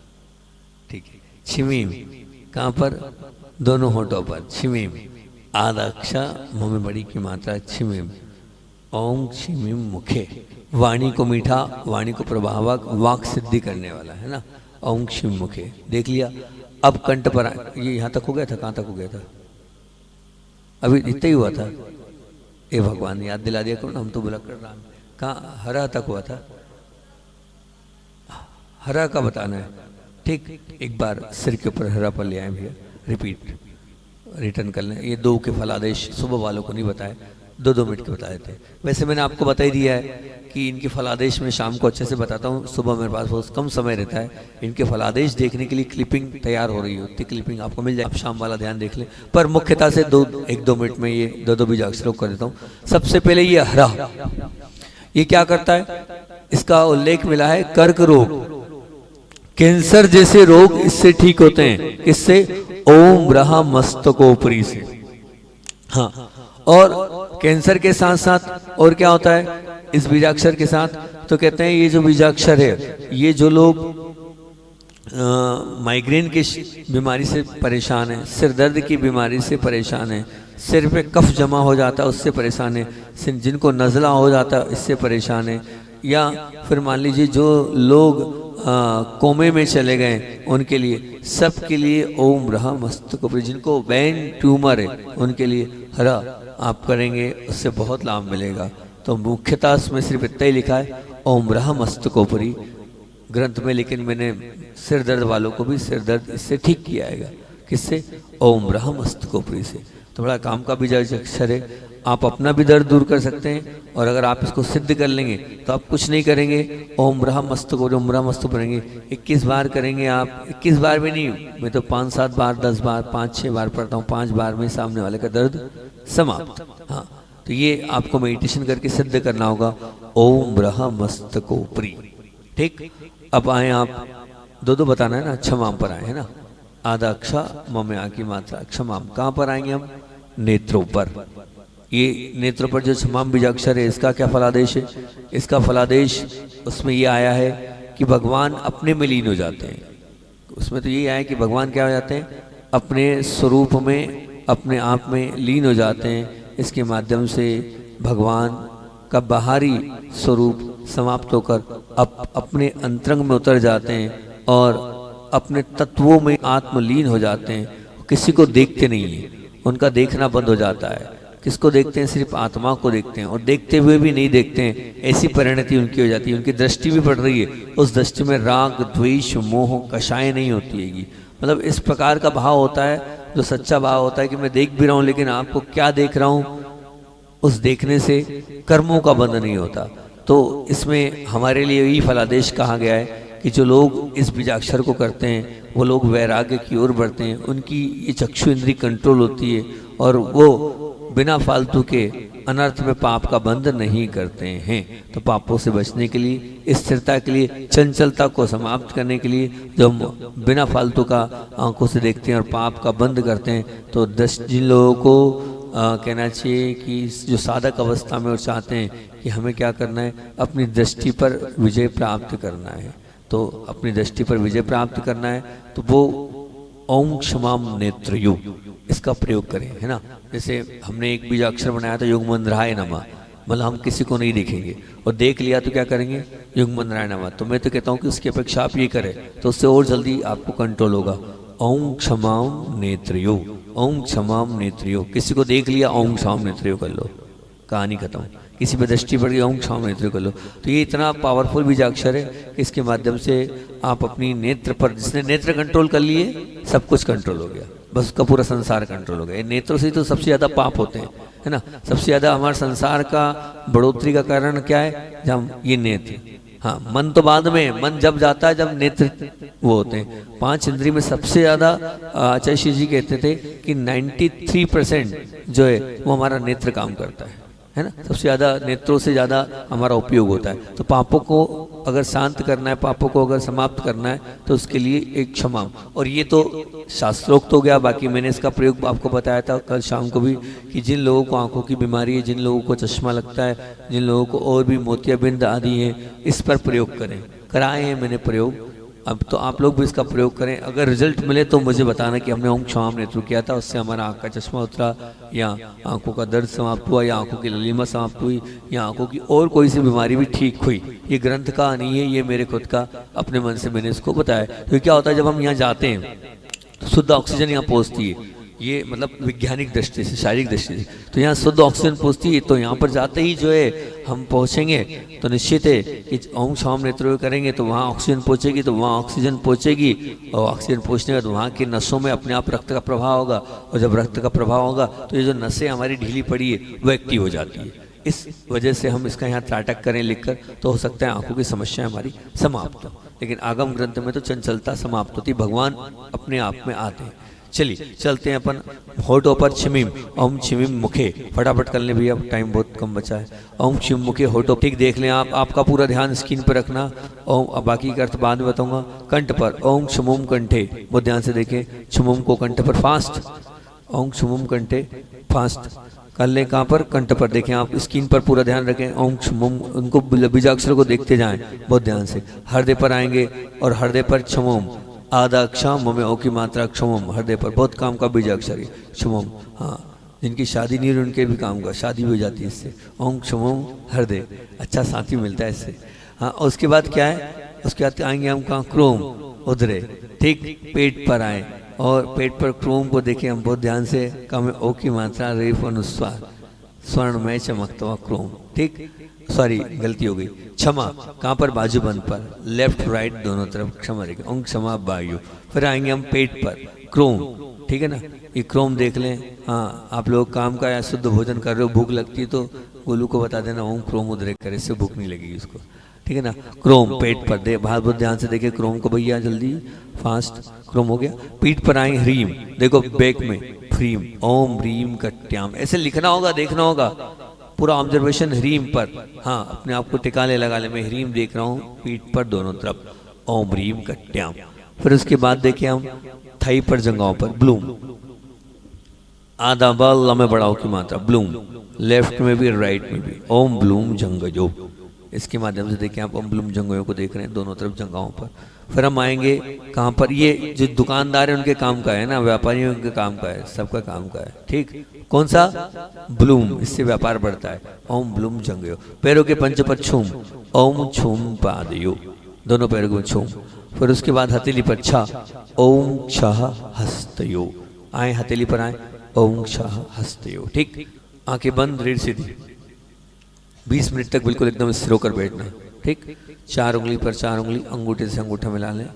ठीक है। छिमीम कहाँ पर, दोनों होठों पर छिमीम। आदाक्षा मुँह में बड़ी की मात्रा छिमीम। ओम छिमीम मुखे, वाणी को मीठा, वाणी को प्रभावक, वाक सिद्धि करने वाला है ना। ओम छिम मुखे देख लिया। अब कंठ पर ये यहाँ तक हो गया था, कहाँ तक हो गया था, अभी इतना ही हुआ था। ए भगवान याद दिला दिया करो ना, हम तो बुला कर रहा। कहाँ हरा तक हुआ था, हरा का बताना है, ठीक। एक बार सिर के ऊपर हरा पर ले आए भैया, रिपीट रिटर्न कर लें। ये दो के फलादेश सुबह वालों को नहीं बताए, 2-2 मिनट के बताए थे। वैसे मैंने आपको बता ही दिया है कि इनके फलादेश में शाम को अच्छे से बताता हूँ, सुबह मेरे पास बहुत कम समय रहता है। इनके फलादेश देखने के लिए क्लिपिंग तैयार हो रही होती, क्लिपिंग आपको मिल जाए, आप शाम वाला ध्यान देख लें। पर मुख्यतः से 1-2 मिनट में ये 2-2 बीजाक्षरों कर देता हूँ। सबसे पहले ये हरा, ये क्या करता है, इसका उल्लेख मिला है कर्क रोग। कैंसर जैसे रोग इससे ठीक होते हैं, किससे? ओम ब्रह्म मस्तकोपरि से। हाँ, और कैंसर के साथ साथ और क्या होता है इस बीजाक्षर के साथ? तो कहते हैं ये जो बीजाक्षर है, ये जो लोग माइग्रेन की बीमारी से परेशान है, सिर दर्द की बीमारी से परेशान है, सिर पे कफ जमा हो जाता है उससे परेशान है, जिनको नज़ला हो जाता है इससे परेशान है, या फिर मान लीजिए जो लोग कोमे में चले गए उनके लिए, सबके लिए ओम ब्रह्म मस्तकोपरि। जिनको ब्रेन ट्यूमर है उनके लिए हरा आप करेंगे, उससे बहुत लाभ मिलेगा। तो मुख्यतः इसमें सिर्फ इतना ही लिखा है ओम ब्रह्म मस्तकोपरि ग्रंथ में, लेकिन मैंने सिर दर्द वालों को भी सिर दर्द इससे ठीक किया है। किससे? ओम ब्रह्म मस्तकोपरि से। तो बड़ा काम का बीजाक्षर है, आप अपना भी दर्द दूर कर सकते हैं, और अगर आप इसको सिद्ध कर लेंगे तो आप कुछ नहीं करेंगे, ओम ब्रह्म मस्तकोपरि ओम ब्रह्म मस्तकोपरि पढ़ेंगे 21 बार करेंगे आप। 21 बार भी नहीं, मैं तो 5-7 बार 10 बार 5-6 बार पढ़ता हूँ, 5 बार में सामने वाले का दर्द समाप्त। हाँ, तो ये आपको मेडिटेशन करके सिद्ध करना होगा, ओम ब्रह्म मस्तकोपरि। ठीक, अब आए आप दो बताना है ना, क्षमाम पर आए है ना, आधा अक्षा मम्या की मात्रा क्षमाम। कहाँ पर आएंगे हम? नेत्रों पर। ये नेत्रों पर जो क्षमाम बीजाक्षर है, इसका क्या फलादेश है? इसका फलादेश उसमें ये आया है कि भगवान अपने में लीन हो जाते हैं। उसमें तो ये आया कि भगवान क्या हो जाते हैं? अपने स्वरूप में, अपने आप में लीन हो जाते हैं। इसके माध्यम से भगवान का बाहरी स्वरूप समाप्त होकर अपने अंतरंग में उतर जाते हैं और अपने तत्वों में आत्मलीन हो जाते हैं। किसी को देखते नहीं है, उनका देखना बंद हो जाता है। किसको देखते हैं? सिर्फ आत्मा को देखते हैं, और देखते हुए भी नहीं देखते हैं, ऐसी परिणति उनकी हो जाती है। उनकी दृष्टि भी पड़ रही है, उस दृष्टि में राग द्वेष मोह कषाय नहीं होती है। मतलब इस प्रकार का भाव होता है जो सच्चा भाव होता है कि मैं देख भी रहा हूँ, लेकिन आपको क्या देख रहा हूँ, उस देखने से कर्मों का बंध नहीं होता। तो इसमें हमारे लिए यही फलादेश कहा गया है कि जो लोग इस बीजाक्षर को करते हैं वो लोग वैराग्य की ओर बढ़ते हैं, उनकी ये चक्षु इंद्री कंट्रोल होती है, और वो बिना फालतू के अनर्थ में पाप का बंध नहीं करते हैं। तो पापों से बचने के लिए, स्थिरता के लिए, चंचलता को समाप्त करने के लिए, जो बिना फालतू का आंखों से देखते हैं और पाप का बंध करते हैं, तो जिन लोगों को कहना चाहिए कि जो साधक अवस्था में और चाहते हैं कि हमें क्या करना है, अपनी दृष्टि पर विजय प्राप्त करना है, तो अपनी दृष्टि पर विजय प्राप्त करना है, तो वो ओम क्षमाम नेत्रयो इसका प्रयोग करें, है ना। जैसे हमने एक बीजाक्षर बनाया था युग्मंद्राय नमः, मतलब हम किसी को नहीं देखेंगे, और देख लिया तो क्या करेंगे? युग्मंद्राय नमः। तो मैं तो कहता हूँ कि उसकी अपेक्षा आप ये करें तो उससे और जल्दी आपको कंट्रोल होगा। ओम क्षमाम नेत्रयो, ओम क्षमाम नेत्रयो। किसी को देख लिया, ओम क्षमाम नेत्रयो कर लो, कहानी खत्म। किसी पे दृष्टि पड़ गई, ओम क्षमाम नेत्रयो कर लो। तो ये इतना पावरफुल बीजाक्षर है, इसके माध्यम से आप अपनी नेत्र पर, जिसने नेत्र कंट्रोल कर लिए सब कुछ कंट्रोल हो गया, बस उसका पूरा संसार कंट्रोल हो गया। नेत्रों से तो सबसे ज़्यादा पाप होते हैं, है ना। सबसे ज़्यादा हमारे संसार का बढ़ोतरी का कारण क्या है? जब ये नेत्र। हाँ, मन तो बाद में, मन जब जाता है जब नेत्र वो होते हैं। 5 इंद्रिय में सबसे ज़्यादा आचार्य श्री जी कहते थे कि 93% जो है वो हमारा नेत्र काम करता है ना। सबसे ज़्यादा नेत्रों से ज़्यादा हमारा उपयोग होता है। तो पापों को अगर शांत करना है, पापों को अगर समाप्त करना है, तो उसके लिए एक क्षमा। और ये तो शास्त्रोक्त हो गया, बाकी मैंने इसका प्रयोग आपको बताया था कल शाम को भी कि जिन लोगों को आंखों की बीमारी है, जिन लोगों को चश्मा लगता है, जिन लोगों को और भी मोतियाबिंद आदि हैं, इस पर प्रयोग करें। कराए हैं मैंने प्रयोग, अब तो आप लोग भी इसका प्रयोग करें। अगर रिजल्ट मिले तो मुझे बताना कि हमने ओम क्षमाम नेत्र किया था, उससे हमारा आँख का चश्मा उतरा, या आंखों का दर्द समाप्त हुआ, या आंखों की ललीमा समाप्त हुई, या आंखों की और कोई सी बीमारी भी ठीक हुई। ये ग्रंथ का नहीं है, ये मेरे खुद का अपने मन से मैंने इसको बताया। तो क्या होता है जब हम यहाँ जाते हैं तो शुद्ध ऑक्सीजन यहाँ पहुँचती है, ये मतलब वैज्ञानिक दृष्टि से, शारीरिक दृष्टि से, तो यहाँ शुद्ध ऑक्सीजन पहुँचती है। तो यहाँ पर जाते ही जो है हम पहुँचेंगे तो निश्चित है कि ओम क्षमाम नेत्र करेंगे तो वहाँ ऑक्सीजन पहुँचेगी, तो वहाँ ऑक्सीजन पहुँचेगी, और ऑक्सीजन पहुँचने के बाद वहाँ की नसों में अपने आप रक्त का प्रभाव होगा, और जब रक्त का प्रभाव होगा तो ये जो नसें हमारी ढीली पड़ी है वो एक्टिव हो जाती है। इस वजह से हम इसका यहाँ त्राटक करें लिखकर, तो हो सकता है आंखों की समस्या हमारी समाप्त हो। लेकिन आगम ग्रंथ में तो चंचलता समाप्त होती, भगवान अपने आप में आते हैं। चलिए चलते हैं अपन होठों पर छिमिम, ओम छिमिम मुखे, फटाफट कर लें भैया, टाइम बहुत कम बचा है। ओम छिम मुखे होठों, ठीक देख लें आप, आपका पूरा ध्यान स्क्रीन पर रखना। ओम, अब बाकी का अर्थ बाद में बताऊंगा। कंठ पर ओम छमुम कंठे, बहुत ध्यान से देखें, छमुम को कंठ पर फास्ट, ओम छमुम कंठे फास्ट कर लें। कहाँ पर? कंठ पर। देखें आप स्क्रीन पर पूरा ध्यान रखें, ओम छमुम, उनको बीजाक्षर को देखते जाएं बहुत ध्यान से। हृदय पर आएंगे और हृदय पर छमुम, आधा क्षम में ओ की मात्रा क्षमम, हृदय पर बहुत काम का बीजाक्षर है क्षमम। हाँ, जिनकी शादी नहीं हुई उनके भी काम का, शादी भी हो जाती है इससे। ओम क्षमम हृदय, अच्छा साथी मिलता है इससे। हाँ, और उसके बाद क्या है? उसके बाद आएंगे हम कहाँ? क्रोम, उदरे, ठीक पेट पर आए और पेट पर क्रोम को देखें हम बहुत ध्यान से। कम ओ की मात्रा रेफ अनुस्वार, स्वर्ण में चमकता हुआ क्रोम, ठीक, सॉरी गलती हो गई, क्षमा कहाँ पर? बाजूबंद पर, लेफ्ट राइट दोनों तरफ क्षमा रहेगी, ओम क्षमा वायु। फिर आएंगे हम पेट पर, क्रोम, ठीक है ना, ये क्रोम देख लें। हाँ, आप लोग काम का या शुद्ध भोजन कर रहे हो, भूख लगती है तो गोलू को बता देना ओम क्रोम उद्रेक करे, इससे भूख नहीं लगेगी उसको, ठीक है ना। क्रोम पेट पर दे, बहुत ध्यान से देखे क्रोम को भैया, जल्दी फास्ट, क्रोम हो गया। पीठ पर आए ह्रीम, देखो बैक में फ्रीम, ओम ह्रीम कट्याम, ऐसे लिखना होगा, देखना होगा पूरा ऑब्जर्वेशन ह्रीम पर। हाँ, अपने आप को टिकाले लगा ले, मैं ह्रीम देख रहा हूँ पीठ पर दोनों तरफ, ओम ह्रीम कट्याम। फिर उसके बाद देखें हम थाई पर जंगाओं पर ब्लूम, आधा बल लम्बे बढ़ाओ की मात्रा ब्लूम, लेफ्ट में भी राइट में भी, ओम ब्लूम जंगजो। इसके माध्यम से देखें आप ओम ब्लूम जंगयों को देख रहे हैं दोनों तरफ जंगाओं पर। फिर हम आएंगे कहाँ पर? ये जो दुकानदार है उनके काम का है ना, व्यापारियों के काम का है, सबका काम का है, ठीक। कौन सा? ब्लूम, इससे व्यापार बढ़ता है, ओम ब्लूम जंगयो। पैरों के पंच पर छूम, ओम छूम पादयो, दोनों पैरों को छूम। फिर उसके बाद हथेली पर छा, ओम क्षः हस्तयो, आए हथेली पर आए, ओम क्षः हस्तयो, ठीक। आंखें बंद, रीढ़ सीधी, 20 मिनट तक बिल्कुल एकदम स्थिर होकर बैठना, ठीक। 4 उंगली पर 4 उंगली, अंगूठे से अंगूठा मिला लें,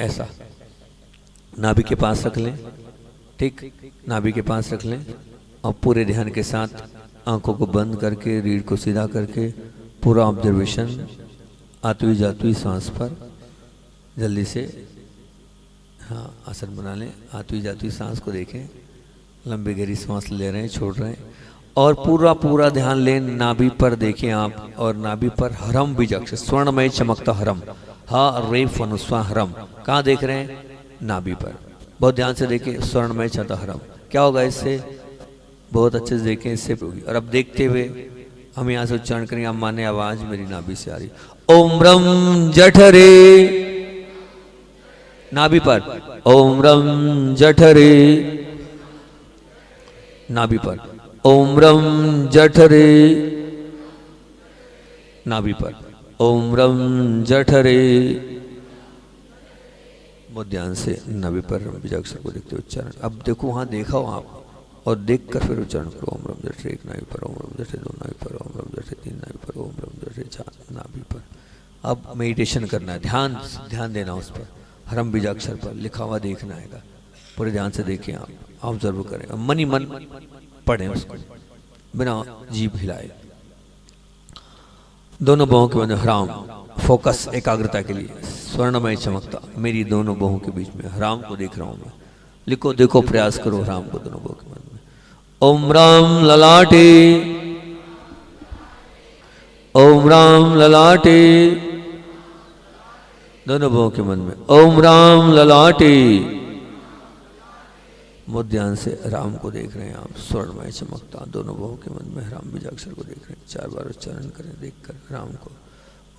ऐसा नाभि के पास रख लें, ठीक, नाभि के पास रख लें और पूरे ध्यान के साथ आंखों को बंद करके, रीढ़ को सीधा करके पूरा ऑब्जर्वेशन आती हुई जाती हुई सांस पर जल्दी से, हाँ आसन बना लें। आती हुई जाती हुई सांस को देखें, लंबी गहरी सांस ले रहे हैं, छोड़ रहे हैं और पूरा ध्यान लें नाभि पर देखें आप, और नाभि पर हरम बीजाक्षर स्वर्णमय चमकता हरम, हा रेफ अनुस्वा हरम, कहाँ देख रहे हैं? नाभि पर, बहुत ध्यान से देखें, स्वर्णमय चमकता हरम। क्या होगा इससे? बहुत अच्छे से देखें, इससे होगी। और अब देखते हुए हम यहाँ से उच्चारण करेंगे, आप माने आवाज मेरी नाभि से आ रही, ओम रम जठरे, नाभि पर, ओम रम जठरे, नाभि पर, ओम रम जठरे, नाभि पर, ओम रम जठरे, बहुत ध्यान से नाभि पर बीजाक्षर को देखते उच्चारण। अब देखो वहां देखा हो आप और देख कर फिर उच्चारण करो, ओम रम जठरे एक नाभि पर, ओम रम जठरे 2 नाभि पर, ओम रम जठरे 3 नाभि पर, ओम रम जठरे 4 नाभि पर। अब मेडिटेशन करना है, ध्यान देना उस पर, हरम बीजाक्षर पर लिखा हुआ देखना है, पूरे ध्यान से देखें आप, ऑब्जर्व करें, मन ही मन पढ़ें उसको बिना जीभ हिलाए। दोनों बाहों के मध्य हराम, फोकस एकाग्रता के लिए, स्वर्णमय चमकता मेरी दोनों बाहों के बीच में, हराम को देख रहा हूं मैं, लिखो देखो प्रयास करो हराम को दोनों बाहों के मध्य में। ओम राम ललाटे, ओम राम ललाटे, दोनों बाहों के मन में, ओम राम ललाटे, बहुत ध्यान से राम को देख रहे हैं आप, स्वर्णमय चमकता दोनों बाहों के मन में, राम बीजाक्षर को देख रहे हैं। 4 बार उच्चारण करें देखकर राम को,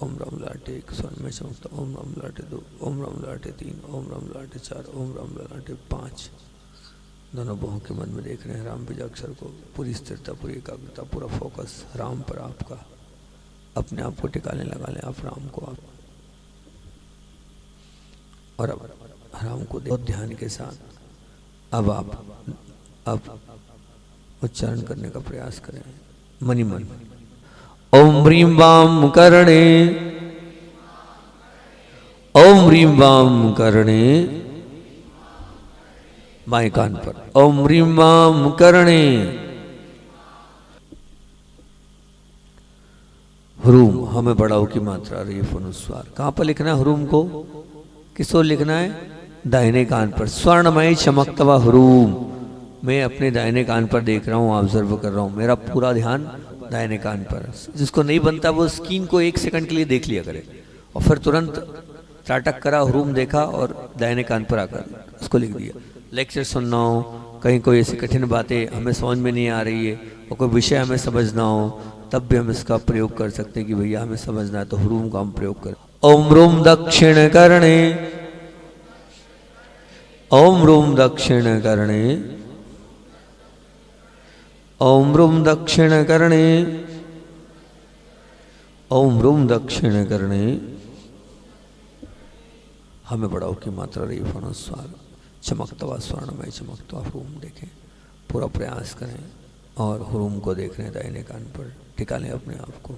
ओम राम लाटे 1, स्वर्णमय चमकता, ओम राम लाटे 2, ओम राम लाटे 3, ओम राम लाटे 4, ओम राम लाटे 5, दोनों बाहों के मन में देख रहे हैं राम बीजाक्षर को, पूरी स्थिरता, पूरी एकाग्रता, पूरा फोकस राम पर आपका, अपने आप को टिकाने लगा लें आप राम को आप, और अब राम को बहुत ध्यान के साथ अब उच्चारण करने का प्रयास करें मनी मन। ओम ह्रीं वाम करणे, ओम ह्रीं वाम करणे, बाएं कान पर, ओम ह्रीं वाम करणे, ह्रूम हमें बढ़ाओ की मात्रा रेफ अनुस्वार, कहां पर लिखना है ह्रूम को? किसको लिखना है? दाहिने कान पर, स्वर्णमय चमकता हुआ हरूम, मैं अपने दाहिने कान पर देख रहा हूँ, ऑब्जर्व कर रहा हूँ, मेरा पूरा ध्यान दाहिने कान पर। जिसको नहीं बनता वो स्क्रीन को 1 सेकंड के लिए देख लिया करे और फिर तुरंत त्राटक करा, हरूम देखा और दाहिने कान पर आकर उसको लिख दिया। लेक्चर सुनना हो, कहीं कोई ऐसी कठिन बातें हमें समझ में नहीं आ रही है और कोई विषय हमें समझना हो, तब भी हम इसका प्रयोग कर सकते हैं कि भैया हमें समझना है, तो हरूम का हम प्रयोग करें। ओम रूम दक्षिण करणे, ओम रूम दक्षिण करणे, ओम रूम दक्षिण करणे, ओम रूम दक्षिण करणे। हमें बढ़ाओ की मात्रा रही फणस्वार, चमकता हुआ स्वर्णमय चमकता हुआ हरूम देखें, पूरा प्रयास करें और हरूम को देख रहे हैं दाहिने कान पर, टिका लें अपने आप को,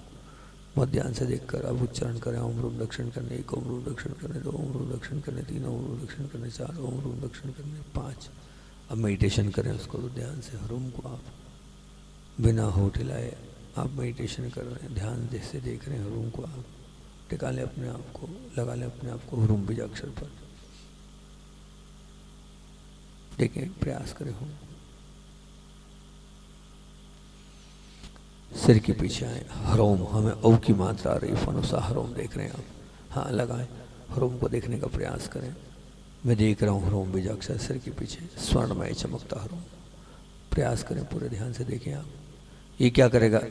बहुत ध्यान से देखकर अब उच्चारण करें। ओम रूम दक्षिण करने, 1 ओम रूम दक्षिण करने, 2 ओम रूम दक्षिण करने, 3 ओम रूम दक्षिण करने, 4 ओम रूम दक्षिण करने, 5। अब मेडिटेशन करें उसको तो ध्यान से, हरूम को आप बिना होठ हिलाए आप मेडिटेशन कर रहे हैं, ध्यान से देख रहे हैं हरूम को, आप टिका लें अपने आप को, लगा लें अपने आप को हरूम बीजाक्षर पर, देखें प्रयास करें हो। सिर के पीछे आए, हरूम, हमें औ की मात्रा आ रही फनुसा, हरूम देख रहे हैं आप, हाँ लगाएं, हरूम को देखने का प्रयास करें। मैं देख रहा हूँ हरूम बीजाक्षर सिर के पीछे, स्वर्णमय चमकता हरूम, प्रयास करें, पूरे ध्यान से देखें आप। ये क्या करेगा,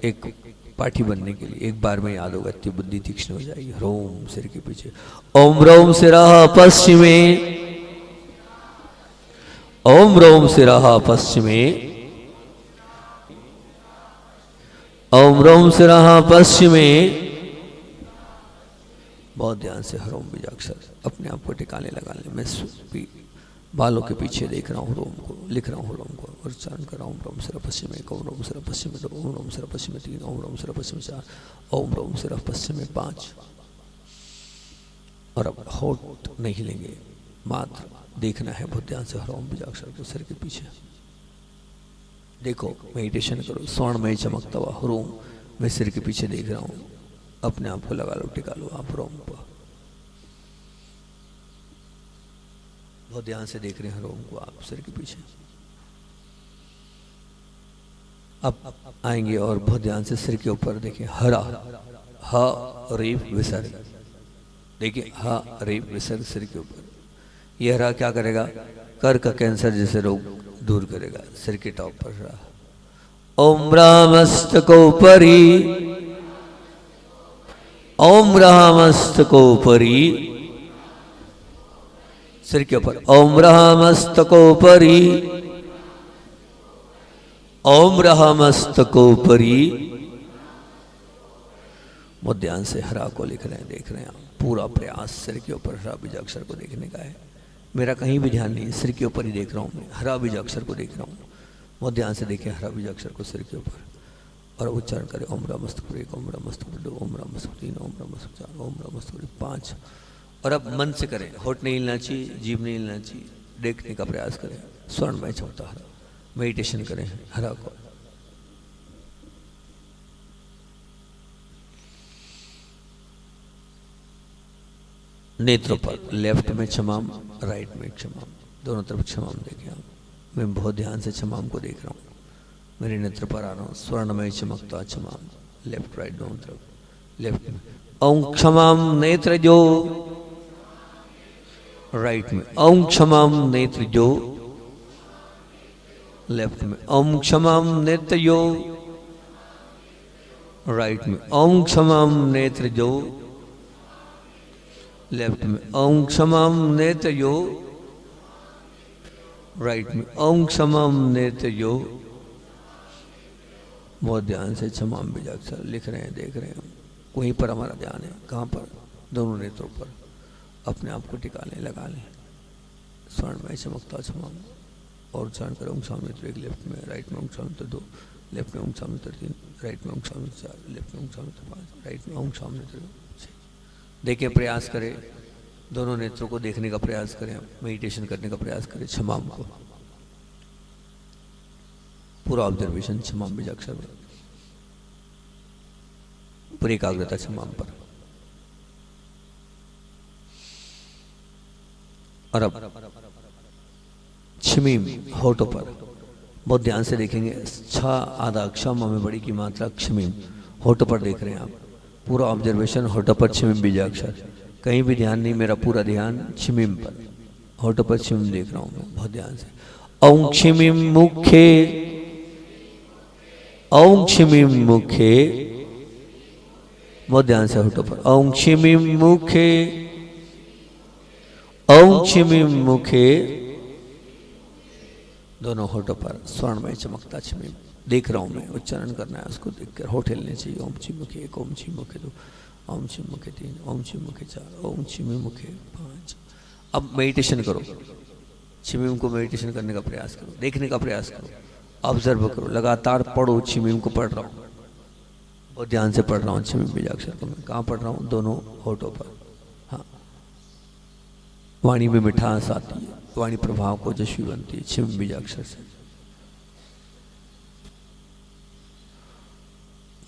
एक पाठी बनने के लिए एक बार में याद होगा, इतनी बुद्धि तीक्ष्ण हो जाएगी। ह्रोम सिर के पीछे, ओम रोम सिरः पश्चिमे, ओम रोम सिरः पश्चिमे, ओम रोम सिरः पश्चिमे। बहुत ध्यान से ह्रोम बीजाक्षर अपने आप को टिकाने लगा ले। मैं बालों के पीछे देख रहा हूँ रोम को, लिख रहा हूँ रोम को, और उच्चारण कर रहा हूँ रोम सिर पश्चिम 1, ओम रोम सिर पश्चिम 2, ओम रोम सिर पश्चिम 3, ओम रोम सिर पश्चिम 4, ओम रोम सिर पश्चिम 5। और अब होठ नहीं हिलेंगे, मात्र देखना है बहुत ध्यान से ह्रोम बीजाक्षर को सिर के पीछे। देखो मेडिटेशन करो, स्वर्णमय चमकता हुआ ह्रोम मैं सिर के पीछे देख रहा हूँ, अपने आप को लगा लो, टिका लो आप रोम पर, बहुत ध्यान से देख रहे हैं रोम को आप सिर के पीछे। अब आएंगे और बहुत ध्यान से सिर के ऊपर देखें, हरा, ह रेप विसर्ग, देखिए ह रेप विसर्ग सिर के ऊपर। ये हरा क्या करेगा, कर का कैंसर जैसे रोग दूर करेगा, सिर के टॉप पर हरा। ओम रामस्तकोपरि, ओम रामस्तकोपरि, सिर के ऊपर ओम रामस्तकोपरि, ओम रामस्तकोपरि। बहुत ध्यान से हरा को लिख रहे हैं, देख रहे हैं आप, पूरा प्रयास सिर के ऊपर हरा बीजाक्षर को देखने का है। मेरा कहीं भी ध्यान नहीं, सिर के ऊपर ही देख रहा हूँ मैं, हरा बीजाक्षर को देख रहा हूँ। बहुत ध्यान से देखें हरा बीजाक्षर को सिर के ऊपर, और उच्चारण करें ओम रामस्तकोपरि 1, ओम रामस्तकोपरि 2, ओम रामस्तकोपरि 3, ओम रामस्तकोपरि 4, ओम रामस्तकोपरि 5। और अब मन से करें, होठ नहीं हिलना चाहिए, जीभ नहीं हिलना चाहिए, देखने का प्रयास करें, स्वर्णमय चमकता हरा, मेडिटेशन करें हरा को। नेत्रों पर, लेफ्ट में क्षमाम, राइट में क्षमाम, दोनों तरफ क्षमाम देखें आप। मैं बहुत ध्यान से क्षमाम को देख रहा हूँ, मेरे नेत्र पर आ रहा हूँ, स्वर्णमय चमकता क्षमाम, लेफ्ट राइट दोनों तरफ। लेफ्ट में ओम क्षमाम नेत्र जो, राइट में ओम क्षमाम नेत्र जो, लेफ्ट में ओम क्षमाम नेत्र जो, राइट में ओम क्षमाम नेत्र जो, लेफ्ट में ओम क्षमाम नेत्र जो, राइट में ओम क्षमाम नेत्र जो। बहुत ध्यान से क्षमाम बीजाक्षर लिख रहे हैं, देख रहे हैं, वहीं पर हमारा ध्यान है। कहाँ पर, दोनों नेत्रों पर, अपने आप को टिका लें, लगा लें, स्वर्णमय चमकता क्षमाम। और उच्चारण करें ओम क्षमाम नेत्र 1, लेफ्ट में, राइट में ओम क्षमाम नेत्र 2, लेफ्ट में ओम क्षमाम नेत्र 3, राइट में ओम क्षमाम नेत्र 4, लेफ्ट में ओम क्षमाम नेत्र 5, राइट में ओम क्षमाम नेत्र 6। देखें, प्रयास करें, दोनों नेत्रों को देखने का प्रयास करें, मेडिटेशन करने का प्रयास करें क्षमाम को, पूरा ऑब्जर्वेशन क्षमाम बीजाक्षर में, पूरी एकाग्रता क्षमाम पर। और अब क्षमीम होठों पर बहुत ध्यान से देखेंगे। छ आधा क्षम में बड़ी की मात्रा क्षमीम होठों पर देख रहे हैं आप। पूरा ऑब्जर्वेशन होठों पर क्षमीम बीजाक्षर, कहीं भी ध्यान नहीं, मेरा पूरा ध्यान क्षमीम पर, होठों पर क्षमीम देख रहा हूँ मैं बहुत ध्यान से। औं क्षमीम मुखे, औं क्षमीम मुखे, बहुत ध्यान से होठों पर। औं क्षमीम मुखे, औं क्षमीम मुखे, दोनों होठों पर स्वर्ण में चमकता क्षमीम देख रहा हूं मैं। उच्चारण करना है उसको देखकर, होठ हिलने चाहिए। ओम छी मुखे एक, ओम छी मुखे दो, ओम छी मुखे तीन, ओम छी मुखे चार, ओम छी मुखे पांच। अब मेडिटेशन करो, छिमीम को मेडिटेशन करने का प्रयास करो, देखने का प्रयास करो, ऑब्जर्व करो, लगातार पढ़ो। छिमीम को पढ़ रहा हूँ, बहुत ध्यान से पढ़ रहा हूँ छिमीम बीजाक्षर को मैं। कहाँ पढ़ रहा हूँ? दोनों होठों पर। हाँ, वाणी में मिठास आती है, वाणी प्रभाव को यशस्वी बनती है छिमीम बीजाक्षर से।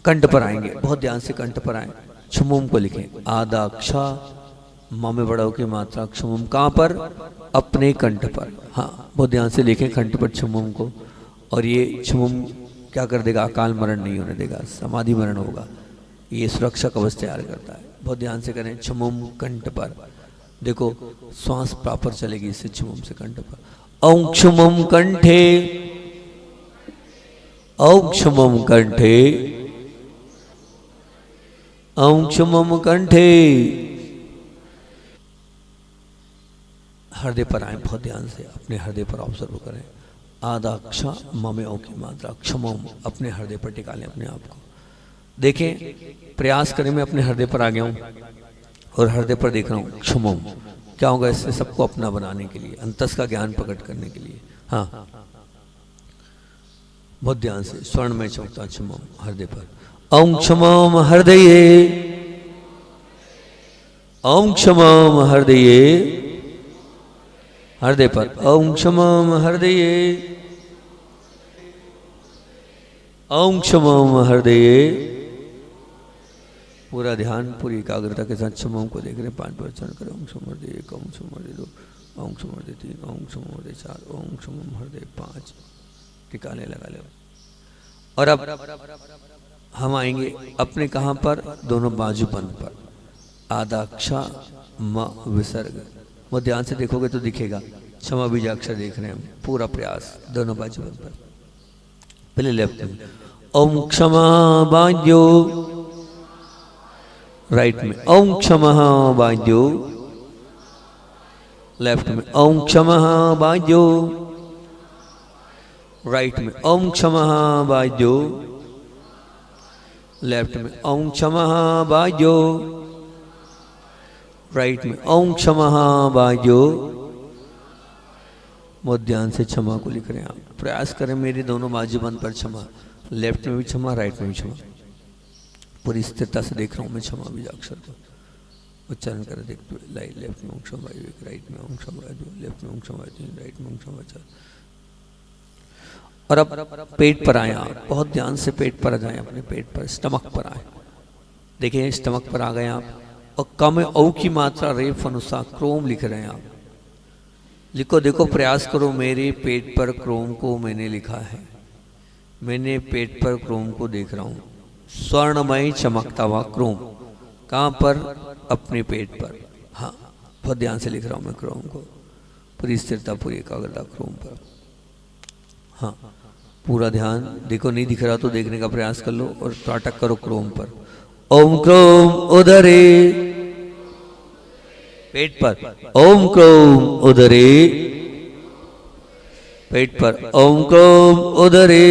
कंठ पर आएंगे, बहुत ध्यान से कंठ पर आए। क्षमुम को लिखें, आधाक्षा माँ में बड़ा की मात्रा क्षमुम। कहाँ पर? अपने कंठ पर। हाँ, बहुत ध्यान से लिखें कंठ पर क्षमुम को। और ये क्षमुम क्या कर देगा? अकाल मरण नहीं होने देगा, समाधि मरण होगा। ये सुरक्षा कवच तैयार करता है। बहुत ध्यान से करें, क्षमुम कंठ पर। देखो श्वास प्रॉपर चलेगी इससे, क्षमुम से कंठ पर। औं क्षमुम कंठे, औं क्षमुम कंठे, औं क्षमुम कंठे। हृदय पर आए, बहुत ध्यान से अपने हृदय पर ऑब्जर्व करें। आधा क्ष ममे ओ की मात्रा क्षमोम, अपने हृदय पर टिका लें अपने आप को। देखें, प्रयास करें, मैं अपने हृदय पर आ गया हूं और हृदय पर देख रहा हूं क्षमोम। क्या होगा इससे? सबको अपना बनाने के लिए, अंतस का ज्ञान प्रकट करने के लिए। हाँ, बहुत ध्यान से स्वर्ण में चमकता क्षमोम हृदय पर। ओम क्षमोम हृदये, ओम क्षमोम हृदये, हृदय पर। ओम क्षमोम हृदये, ओम क्षमोम हृदये। पूरा ध्यान, पूरी एकाग्रता के साथ क्षमोम को देख रहे हैं। 5 बार चरण करें। ओम क्षम हृदय 1, ओम क्षम हृदय 2, ओम क्षम हृदय 3, ओम क्षम हृदय 4, ओम क्षम हृदय 5। टिकाने लगा ले। और अब हम आएंगे अपने कहां पर? दोनों बाजूबंद पर। आधा क्ष म विसर्ग। वो ध्यान से देखोगे तो दिखेगा। क्षमा बीजाक्षर देख रहे हैं हम। पूरा प्रयास दोनों बाजूबंद पर। पहले लेफ्ट में ओम क्षमा बाजो, राइट में ओम क्षमा बाजो, लेफ्ट में ओम क्षमा बाजो, राइट में ओम क्षमा बाजो, लेफ्ट में ओम क्षमा बाजो, राइट में ओम क्षमा बाजो। बहुत ध्यान से क्षमा को लिख रहे हैं आप। प्रयास करें मेरे दोनों बाजूबंद पर क्षमा, लेफ्ट में भी क्षमा, राइट में भी क्षमा। पूरी स्थिरता से देख रहा हूं मैं क्षमा बीजाक्षर को। उच्चारण करें देखते हुए। लाइट लेफ्ट में ओम क्षमा, राइट में ओम क्षमा, लेफ्ट में ओम क्षमा, राइट में ओम क्षमा। और अब पेट पर आए आप। बहुत ध्यान से पेट पर आ जाए, अपने पेट पर, स्टमक पर आए। देखिए स्टमक पर आ गए आप। और कम औ की मात्रा रेफ अनुसार क्रोम लिख रहे हैं आप। लिखो, देखो, प्रयास करो। मेरे पेट पर क्रोम को मैंने लिखा है। मैंने पेट पर क्रोम को देख रहा हूं। स्वर्णमय चमकता हुआ क्रोम। कहां पर? अपने पेट पर। हाँ, बहुत ध्यान से लिख रहा हूं मैं क्रोम को। पूरी स्थिरता, पूरी एकाग्रता क्रोम पर। हाँ, पूरा ध्यान। देखो नहीं दिख रहा तो देखने का प्रयास कर लो और त्राटक करो क्रोम पर। ओम क्रोम उदरे, पेट पर। ओम क्रोम उदरे, पेट पर। ओम क्रोम उदरे,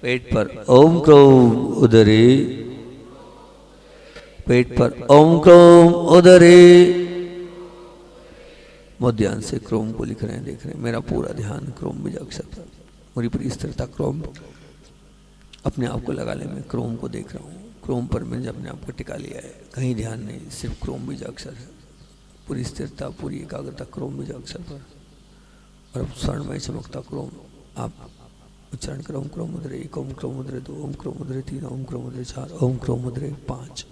पेट पर। ओम क्रोम उदरे, पेट पर। ओम क्रोम उदरे। बहुत ध्यान से क्रोम को लिख रहे हैं, देख रहे हैं। मेरा पूरा ध्यान क्रोम बीजाक्षर पर, पूरी पूरी स्थिरता क्रोम। अपने आप को लगा ले, मैं क्रोम को देख रहा हूँ। क्रोम पर मैंने अपने आप को टिका लिया है, कहीं ध्यान नहीं, सिर्फ क्रोम बीजाक्षर है। पूरी स्थिरता, पूरी एकाग्रता क्रोम बीजाक्षर पर। और अब स्वर्णमय चमकता क्रोम आप उच्चारण करो। ओम क्रोम मुद्रे 1, ओम क्रोम मुद्रे 2, ओम क्रोम मुद्रे 3, ओम क्रोम मुद्रे 4, ओम क्रोम मुद्रे 5।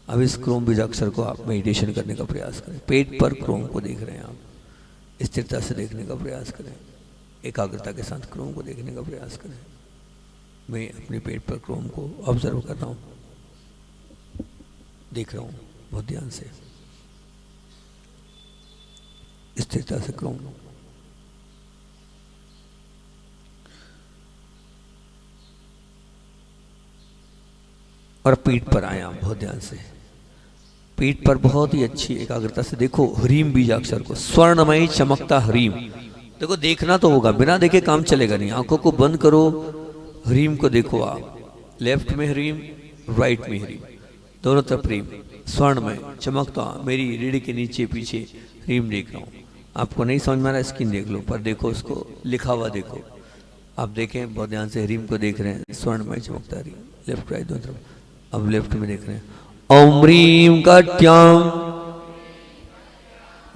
अब इस क्रोम बीजाक्षर को आप मेडिटेशन करने का प्रयास करें। पेट पर क्रोम को देख रहे हैं आप, स्थिरता से देखने का प्रयास करें, एकाग्रता के साथ क्रोम को देखने का प्रयास करें। मैं अपने पेट पर क्रोम को ऑब्जर्व कर रहा हूँ, देख रहा हूँ बहुत ध्यान से, स्थिरता से क्रोम। और पीठ पर आए आप बहुत ध्यान से, पीठ पर बहुत ही अच्छी एकाग्रता से देखो ह्रीम बीजाक्षर को, स्वर्णमयी चमकता ह्रीम। देखो देखना तो होगा, बिना देखे काम चलेगा नहीं। आंखों को बंद करो, ह्रीम को देखो आप, लेफ्ट में ह्रीम, राइट में ह्रीम, दोनों तरफ ह्रीम, स्वर्णमय चमकता। मेरी रीढ़ के नीचे पीछे ह्रीम देख रहा हूँ। आपको नहीं समझ में आ रहा, स्क्रीन देख लो, पर देखो उसको लिखा हुआ देखो। आप देखें बहुत ध्यान से, ह्रीम को देख रहे हैं, स्वर्णमय चमकता ह्रीम, लेफ्ट राइट दोनों तरफ। अब लेफ्ट में देख रहे हैं, ओम ह्रीम कट्याम,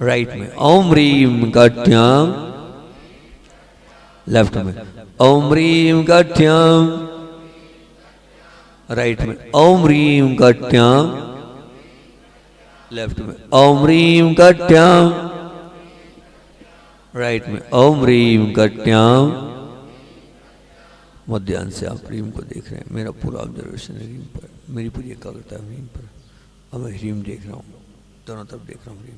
राइट में ओम ह्रीम कट्याम, लेफ्ट में ओम ह्रीम कट्याम, राइट में ओम ह्रीम कट्याम, लेफ्ट में ओम ह्रीम कट्याम, राइट में ओम ह्रीम कट्याम। बहुत ध्यान से आप ह्रीम को देख रहे हैं। मेरा पूरा ऑब्जर्वेशन है ह्रीम पर, मेरी पूरी एकाग्रता है ह्रीम पर। अब मैं ह्रीम देख रहा हूँ, दोनों तरफ देख रहा हूँ ह्रीम।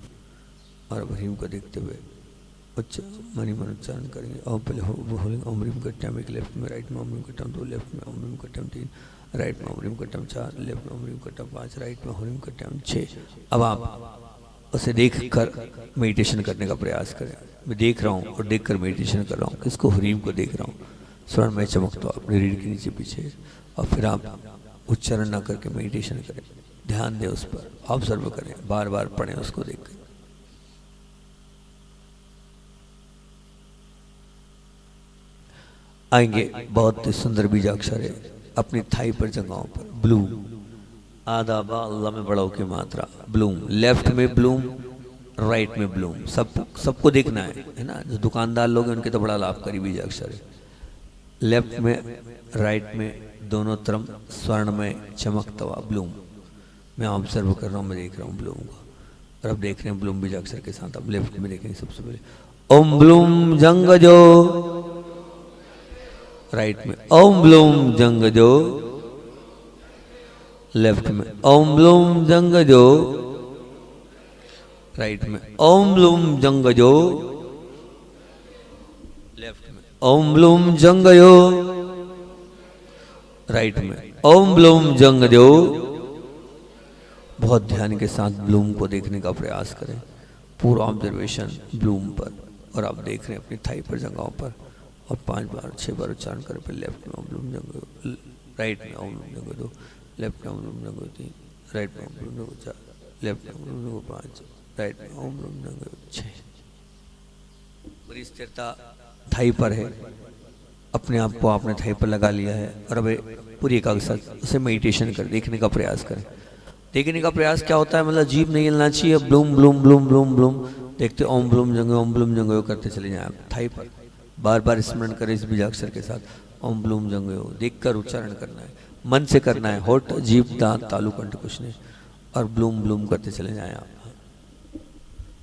और अब ह्रीम को देखते हुए उच्च मनी मन उच्चारण करेंगे। और पहले ओम ह्रीम कट्याम एक, लेफ्ट में राइट में ओम ह्रीम कट्याम दो, लेफ्ट में ओम ह्रीम कट्याम तीन, राइट में ओम ह्रीम कट्याम चार, लेफ्ट में ओम ह्रीम कट्याम पाँच, राइट में ओम ह्रीम कट्याम छः। अब आप उसे देख कर मेडिटेशन करने का प्रयास करें। मैं देख रहा हूँ और देख कर मेडिटेशन कर रहा हूँ। किसको? ह्रीम को देख रहा हूँ, स्वर्णमय चमकता अपनी रीढ़ के नीचे पीछे। और फिर आप उच्चारण ना करके मेडिटेशन करें, ध्यान दें उस पर, ऑब्जर्व करें, बार बार पढ़ें उसको देख कर। आएंगे बहुत सुंदर बीजाक्षर है अपनी थाई पर जगहों पर, ब्लूम, आधा बा अल्लाह में बड़ा की मात्रा, ब्लूम, लेफ्ट में ब्लूम, राइट में ब्लूम। सबको देखना है ना। जो दुकानदार लोग हैं उनके तो बड़ा लाभकारी बीजाक्षर है। लेफ्ट में राइट में दोनों तरफ स्वर्ण में चमकता हुआ ब्लूम। मैं ऑब्जर्व कर रहा हूँ, मैं देख रहा हूँ ब्लूम को। और अब देख रहे हैं ब्लूम बीजाक्षर के साथ। अब लेफ्ट में देखेंगे सबसे पहले, ओम ब्लूम जंगजो, राइट में ओम ब्लूम जंगजो, लेफ्ट में ओम ब्लूम जंगजो, राइट में ओम ब्लूम जंगजो, लेफ्ट में ओम ब्लूम जंगयो, राइट में ओम ब्लूम जंगजो। बहुत ध्यान के साथ ब्लूम को देखने का प्रयास करें, पूरा ऑब्जर्वेशन ब्लूम पर। और आप देख रहे हैं अपनी थाई पर जगहों पर। और 5 बार 6 बार उच्चारण करें। फिर लेफ्ट में ओम ब्लूम जंगयो, राइट में ओम ब्लूम जंगयो 2, लेफ्ट में ओम ब्लूम जंगयो 3, राइट में ओम ब्लूम जंगयो 4, लेफ्ट में ओम ब्लूम जंगयो 5, राइट में ओम ब्लूम जंगयो 6। पूरी स्थिरता थाई पर है, अपने आप को आपने थाई पर लगा लिया है। और अब पूरी एकाग्रता उसे मेडिटेशन कर देखने का प्रयास करें। देखने का प्रयास क्या होता है, मतलब जीभ नहीं हिलना चाहिए। Bloom Bloom Bloom Bloom Bloom देखते ओम ब्लूम जंगयो, ओम ब्लूम जंगयो करते चले जाएं आप थाई पर। बार बार स्मरण करें इस बीजाक्षर के साथ, ओम ब्लूम जंगयो। देखकर उच्चारण करना है, मन से करना है, होठ जीभ दांत तालु कंठ कुछ नहीं। और ब्लूम ब्लूम करते चले जाएं आप।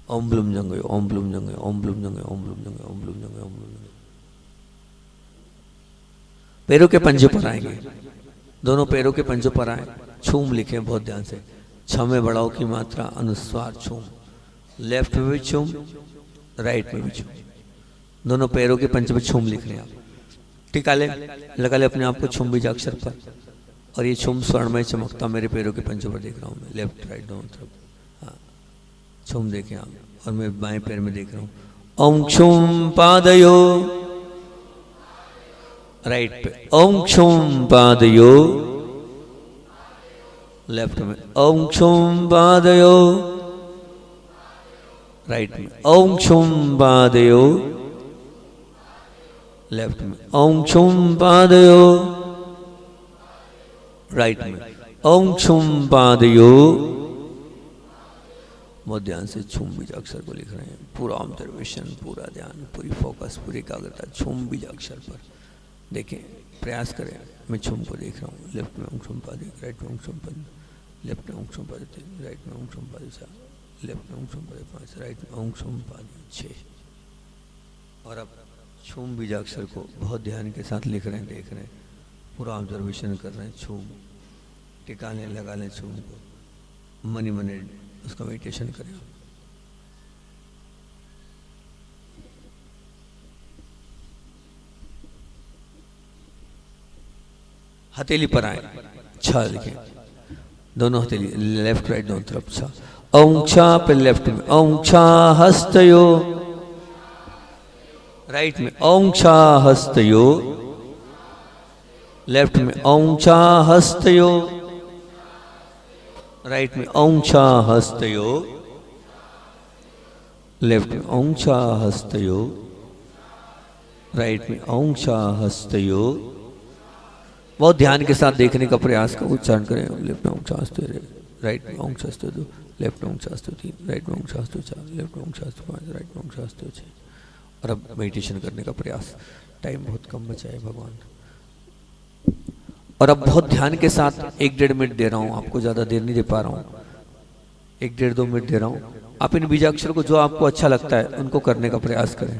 ओम ब्लूम जंगयो, ओम ब्लूम जंगयो, ओम ब्लूम जंगयो, ओम ब्लूम जंगयो, ओम ब्लूम जंगयो, ओम ब्लूम जंगयो। पैरों के पंजे पर आएंगे, दोनों पैरों के पंजों पर आए। छूम लिखे बहुत ध्यान से, छ में बड़ाओ की मात्रा अनुस्वार छूम, लेफ्ट में भी छूम, राइट में भी छूम। दोनों पैरों के पंजे पर छूम लिख रहे हैं आप। टिका ले, लगा ले अपने आप को छूम बीजाक्षर पर। और ये छूम स्वर्णमय चमकता मेरे पैरों के पंजों पर देख रहा हूँ मैं, लेफ्ट राइट दोनों तरफ। हाँ, छूम देखें आप। और मैं बाएं पैर में देख रहा हूँ, ओम क्षुम पादयो, राइट पे ओम क्षुम पादयो, लेफ्ट में ओम क्षुम पादयो, राइट में ओम क्षुम पादयो, लेफ्ट में ओम क्षुम पादयो, राइट में ओम क्षुम पादयो। बहुत ध्यान से छूम बीजाक्षर को लिख रहे हैं, पूरा ऑब्जर्वेशन, पूरा ध्यान, पूरी फोकस, पूरी एकाग्रता छूम बीजाक्षर पर। देखें, प्रयास करें। मैं छूम को देख रहा हूँ, लेफ्ट में ओम क्षुम पादयो, राइट में ओम क्षुम पादयो, लेफ्ट में ओम शम पादे 3, राइट में ओम शम पादे 4, लेफ्ट में ओम शम पादे 5, राइट में ओम शम पादे 6। और अब छूम बीजाक्षर को बहुत ध्यान के साथ लिख रहे हैं, देख रहे हैं, पूरा ऑब्जर्वेशन कर रहे हैं। छूम टिका लें, लगा लें छूम को, मनी मनी उसका मेडिटेशन करें। हथेली पर आए, छा लिखें, दोनों हथेली लेफ्ट राइट दोनों तरफ छा। ओम छा पे लेफ्ट में ओम छा हस्तयो, राइट में ओम छा हस्तयो, लेफ्ट में ओम छा हस्तयो, राइट में ओम छा हस्तयो, लेफ्ट में ओम छा हस्तयो, राइट में ओम छा हस्तयो। बहुत ध्यान के साथ देखने का प्रयास का उच्चारण करें। लेफ्ट में ओम छा हस्तयो, राइट में ओम छा हस्तयो 2, लेफ्ट में ओम छा हस्तयो 3, राइट में ओम छा हस्तयो 4, लेफ्ट में ओम छा हस्तयो 5, राइट में ओम छा हस्तयो 6। और अब मेडिटेशन करने का प्रयास। टाइम बहुत कम बचा है भगवान। और अब बहुत ध्यान के साथ 1-1.5 मिनट दे रहा हूं आपको, ज्यादा देर नहीं दे पा रहा हूं, 1-1.5-2 मिनट दे रहा हूं। आप इन बीजाक्षर को जो आपको अच्छा लगता है उनको करने का प्रयास करें।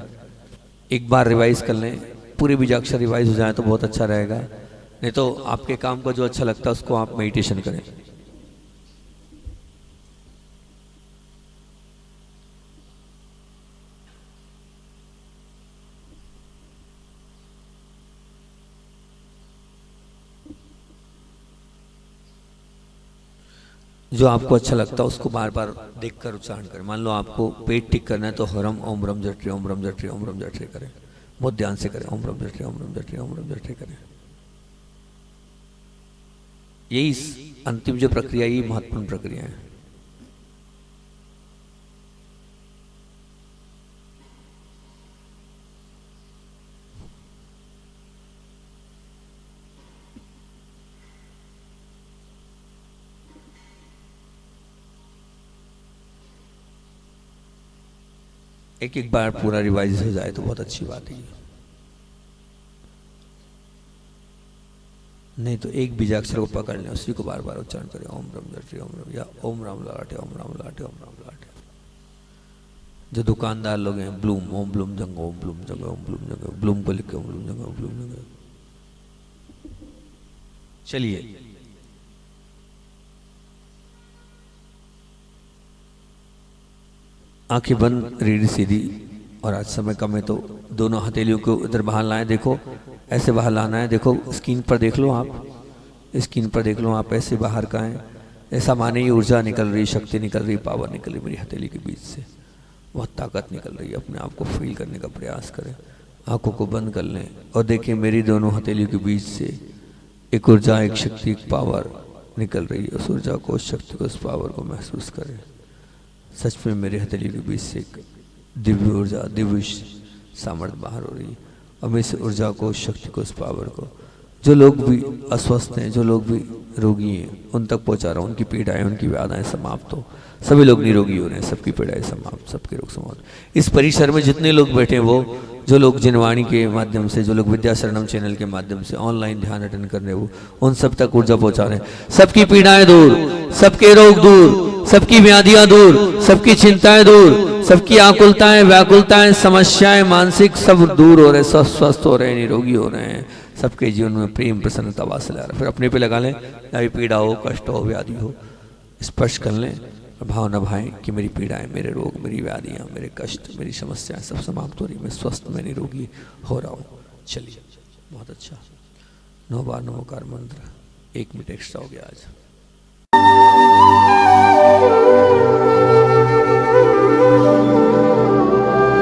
एक बार रिवाइज कर लें, पूरे बीजाक्षर रिवाइज हो जाए तो बहुत अच्छा रहेगा। नहीं तो आपके काम को जो अच्छा लगता है उसको आप मेडिटेशन करें। जो आपको अच्छा लगता है उसको बार बार देखकर उच्चारण करें। मान लो आपको पेट ठीक करना है तो हरम ओम ब्रह्म जटरे ओम ब्रह्म जटरे ओम ब्रह्म जटरे करें, बहुत ध्यान से करें। ओम ब्रह्म जटरे ओम ब्रह्म जटरे ओम ब्रह्म जटरे करें। यही अंतिम जो प्रक्रिया, यही महत्वपूर्ण प्रक्रिया है। एक एक बार पूरा रिवाइज हो जाए तो बहुत अच्छी बात है। नहीं तो एक बीजाक्षर को पकड़ लें, उसी को बार बार उच्चारण करें। ओम ब्रह्म जटरे ओम ब्रह्म, या ओम राम लाटे ओम राम लाटे ओम राम लाटे। जो दुकानदार लोग हैं, ब्लूम ओम ब्लूम जंग ओम ब्लूम जंग ओम ब्लूम जंग, ब्लूम को लिख के ओम ब्लूम जंग ओम ब्लूम जंग। चलिए आंखें बंद, रीढ़ सीधी। और आज समय कम है तो दोनों हथेलियों को इधर बाहर लाएं। देखो ऐसे बाहर लाना है। देखो स्क्रीन पर देख लो, आप स्क्रीन पर देख लो, आप ऐसे बाहर का है। ऐसा माने ही ऊर्जा निकल रही, शक्ति निकल रही, पावर निकल रही मेरी हथेली के बीच से, बहुत ताकत निकल रही है। अपने आप को फील करने का प्रयास करें। आंखों को बंद कर लें और देखें मेरी दोनों हथेलियों के बीच से एक ऊर्जा, एक शक्ति, एक पावर निकल रही है। उस ऊर्जा को, उस शक्ति को, उस पावर को महसूस करें। सच में मेरे हथेली के बीच से एक दिव्य ऊर्जा, दिव्य सामर्थ्य बाहर हो रही है। और मैं इस ऊर्जा को, उस शक्ति को, उस पावर को जो लोग भी अस्वस्थ हैं, जो लोग भी रोगी हैं, उन तक पहुंचा रहा हूँ। उनकी पीड़ाएं, उनकी व्याधाएं समाप्त हो। सभी लोग निरोगी हो रहे हैं, सबकी पीड़ाएं समाप्त, सबके रोग समाप्त। इस परिसर में जितने लोग बैठे हैं, वो जो लोग जिनवाणी के माध्यम से, जो लोग विद्या शरणम चैनल के माध्यम से ऑनलाइन ध्यान अटेंड कर रहे हैं, वो उन सब तक ऊर्जा पहुंचा रहे हैं। सबकी पीड़ाएं दूर, सबके रोग दूर, सबकी व्याधियां दूर, सबकी चिंताएं दूर, सबकी आकुलताएं, व्याकुलताएं, समस्याएं मानसिक सब दूर हो रहे, सब स्वस्थ हो रहे हैं, निरोगी हो रहे हैं। सबके जीवन में प्रेम, प्रसन्नता वास ला रहा है। फिर अपने पे लगा लें, चाहे पीड़ा हो, कष्ट हो, व्याधि हो, स्पर्श कर लें। भावना भाएं कि मेरी पीड़ाएं, मेरे रोग, मेरी व्याधियां, मेरे कष्ट, मेरी समस्याएं सब समाप्त हो रही, मैं स्वस्थ, मैं निरोगी हो रहा हूँ। चलिए बहुत अच्छा। 9 बार नमोकार मंत्र, 1 मिनट एक्स्ट्रा हो गया आज।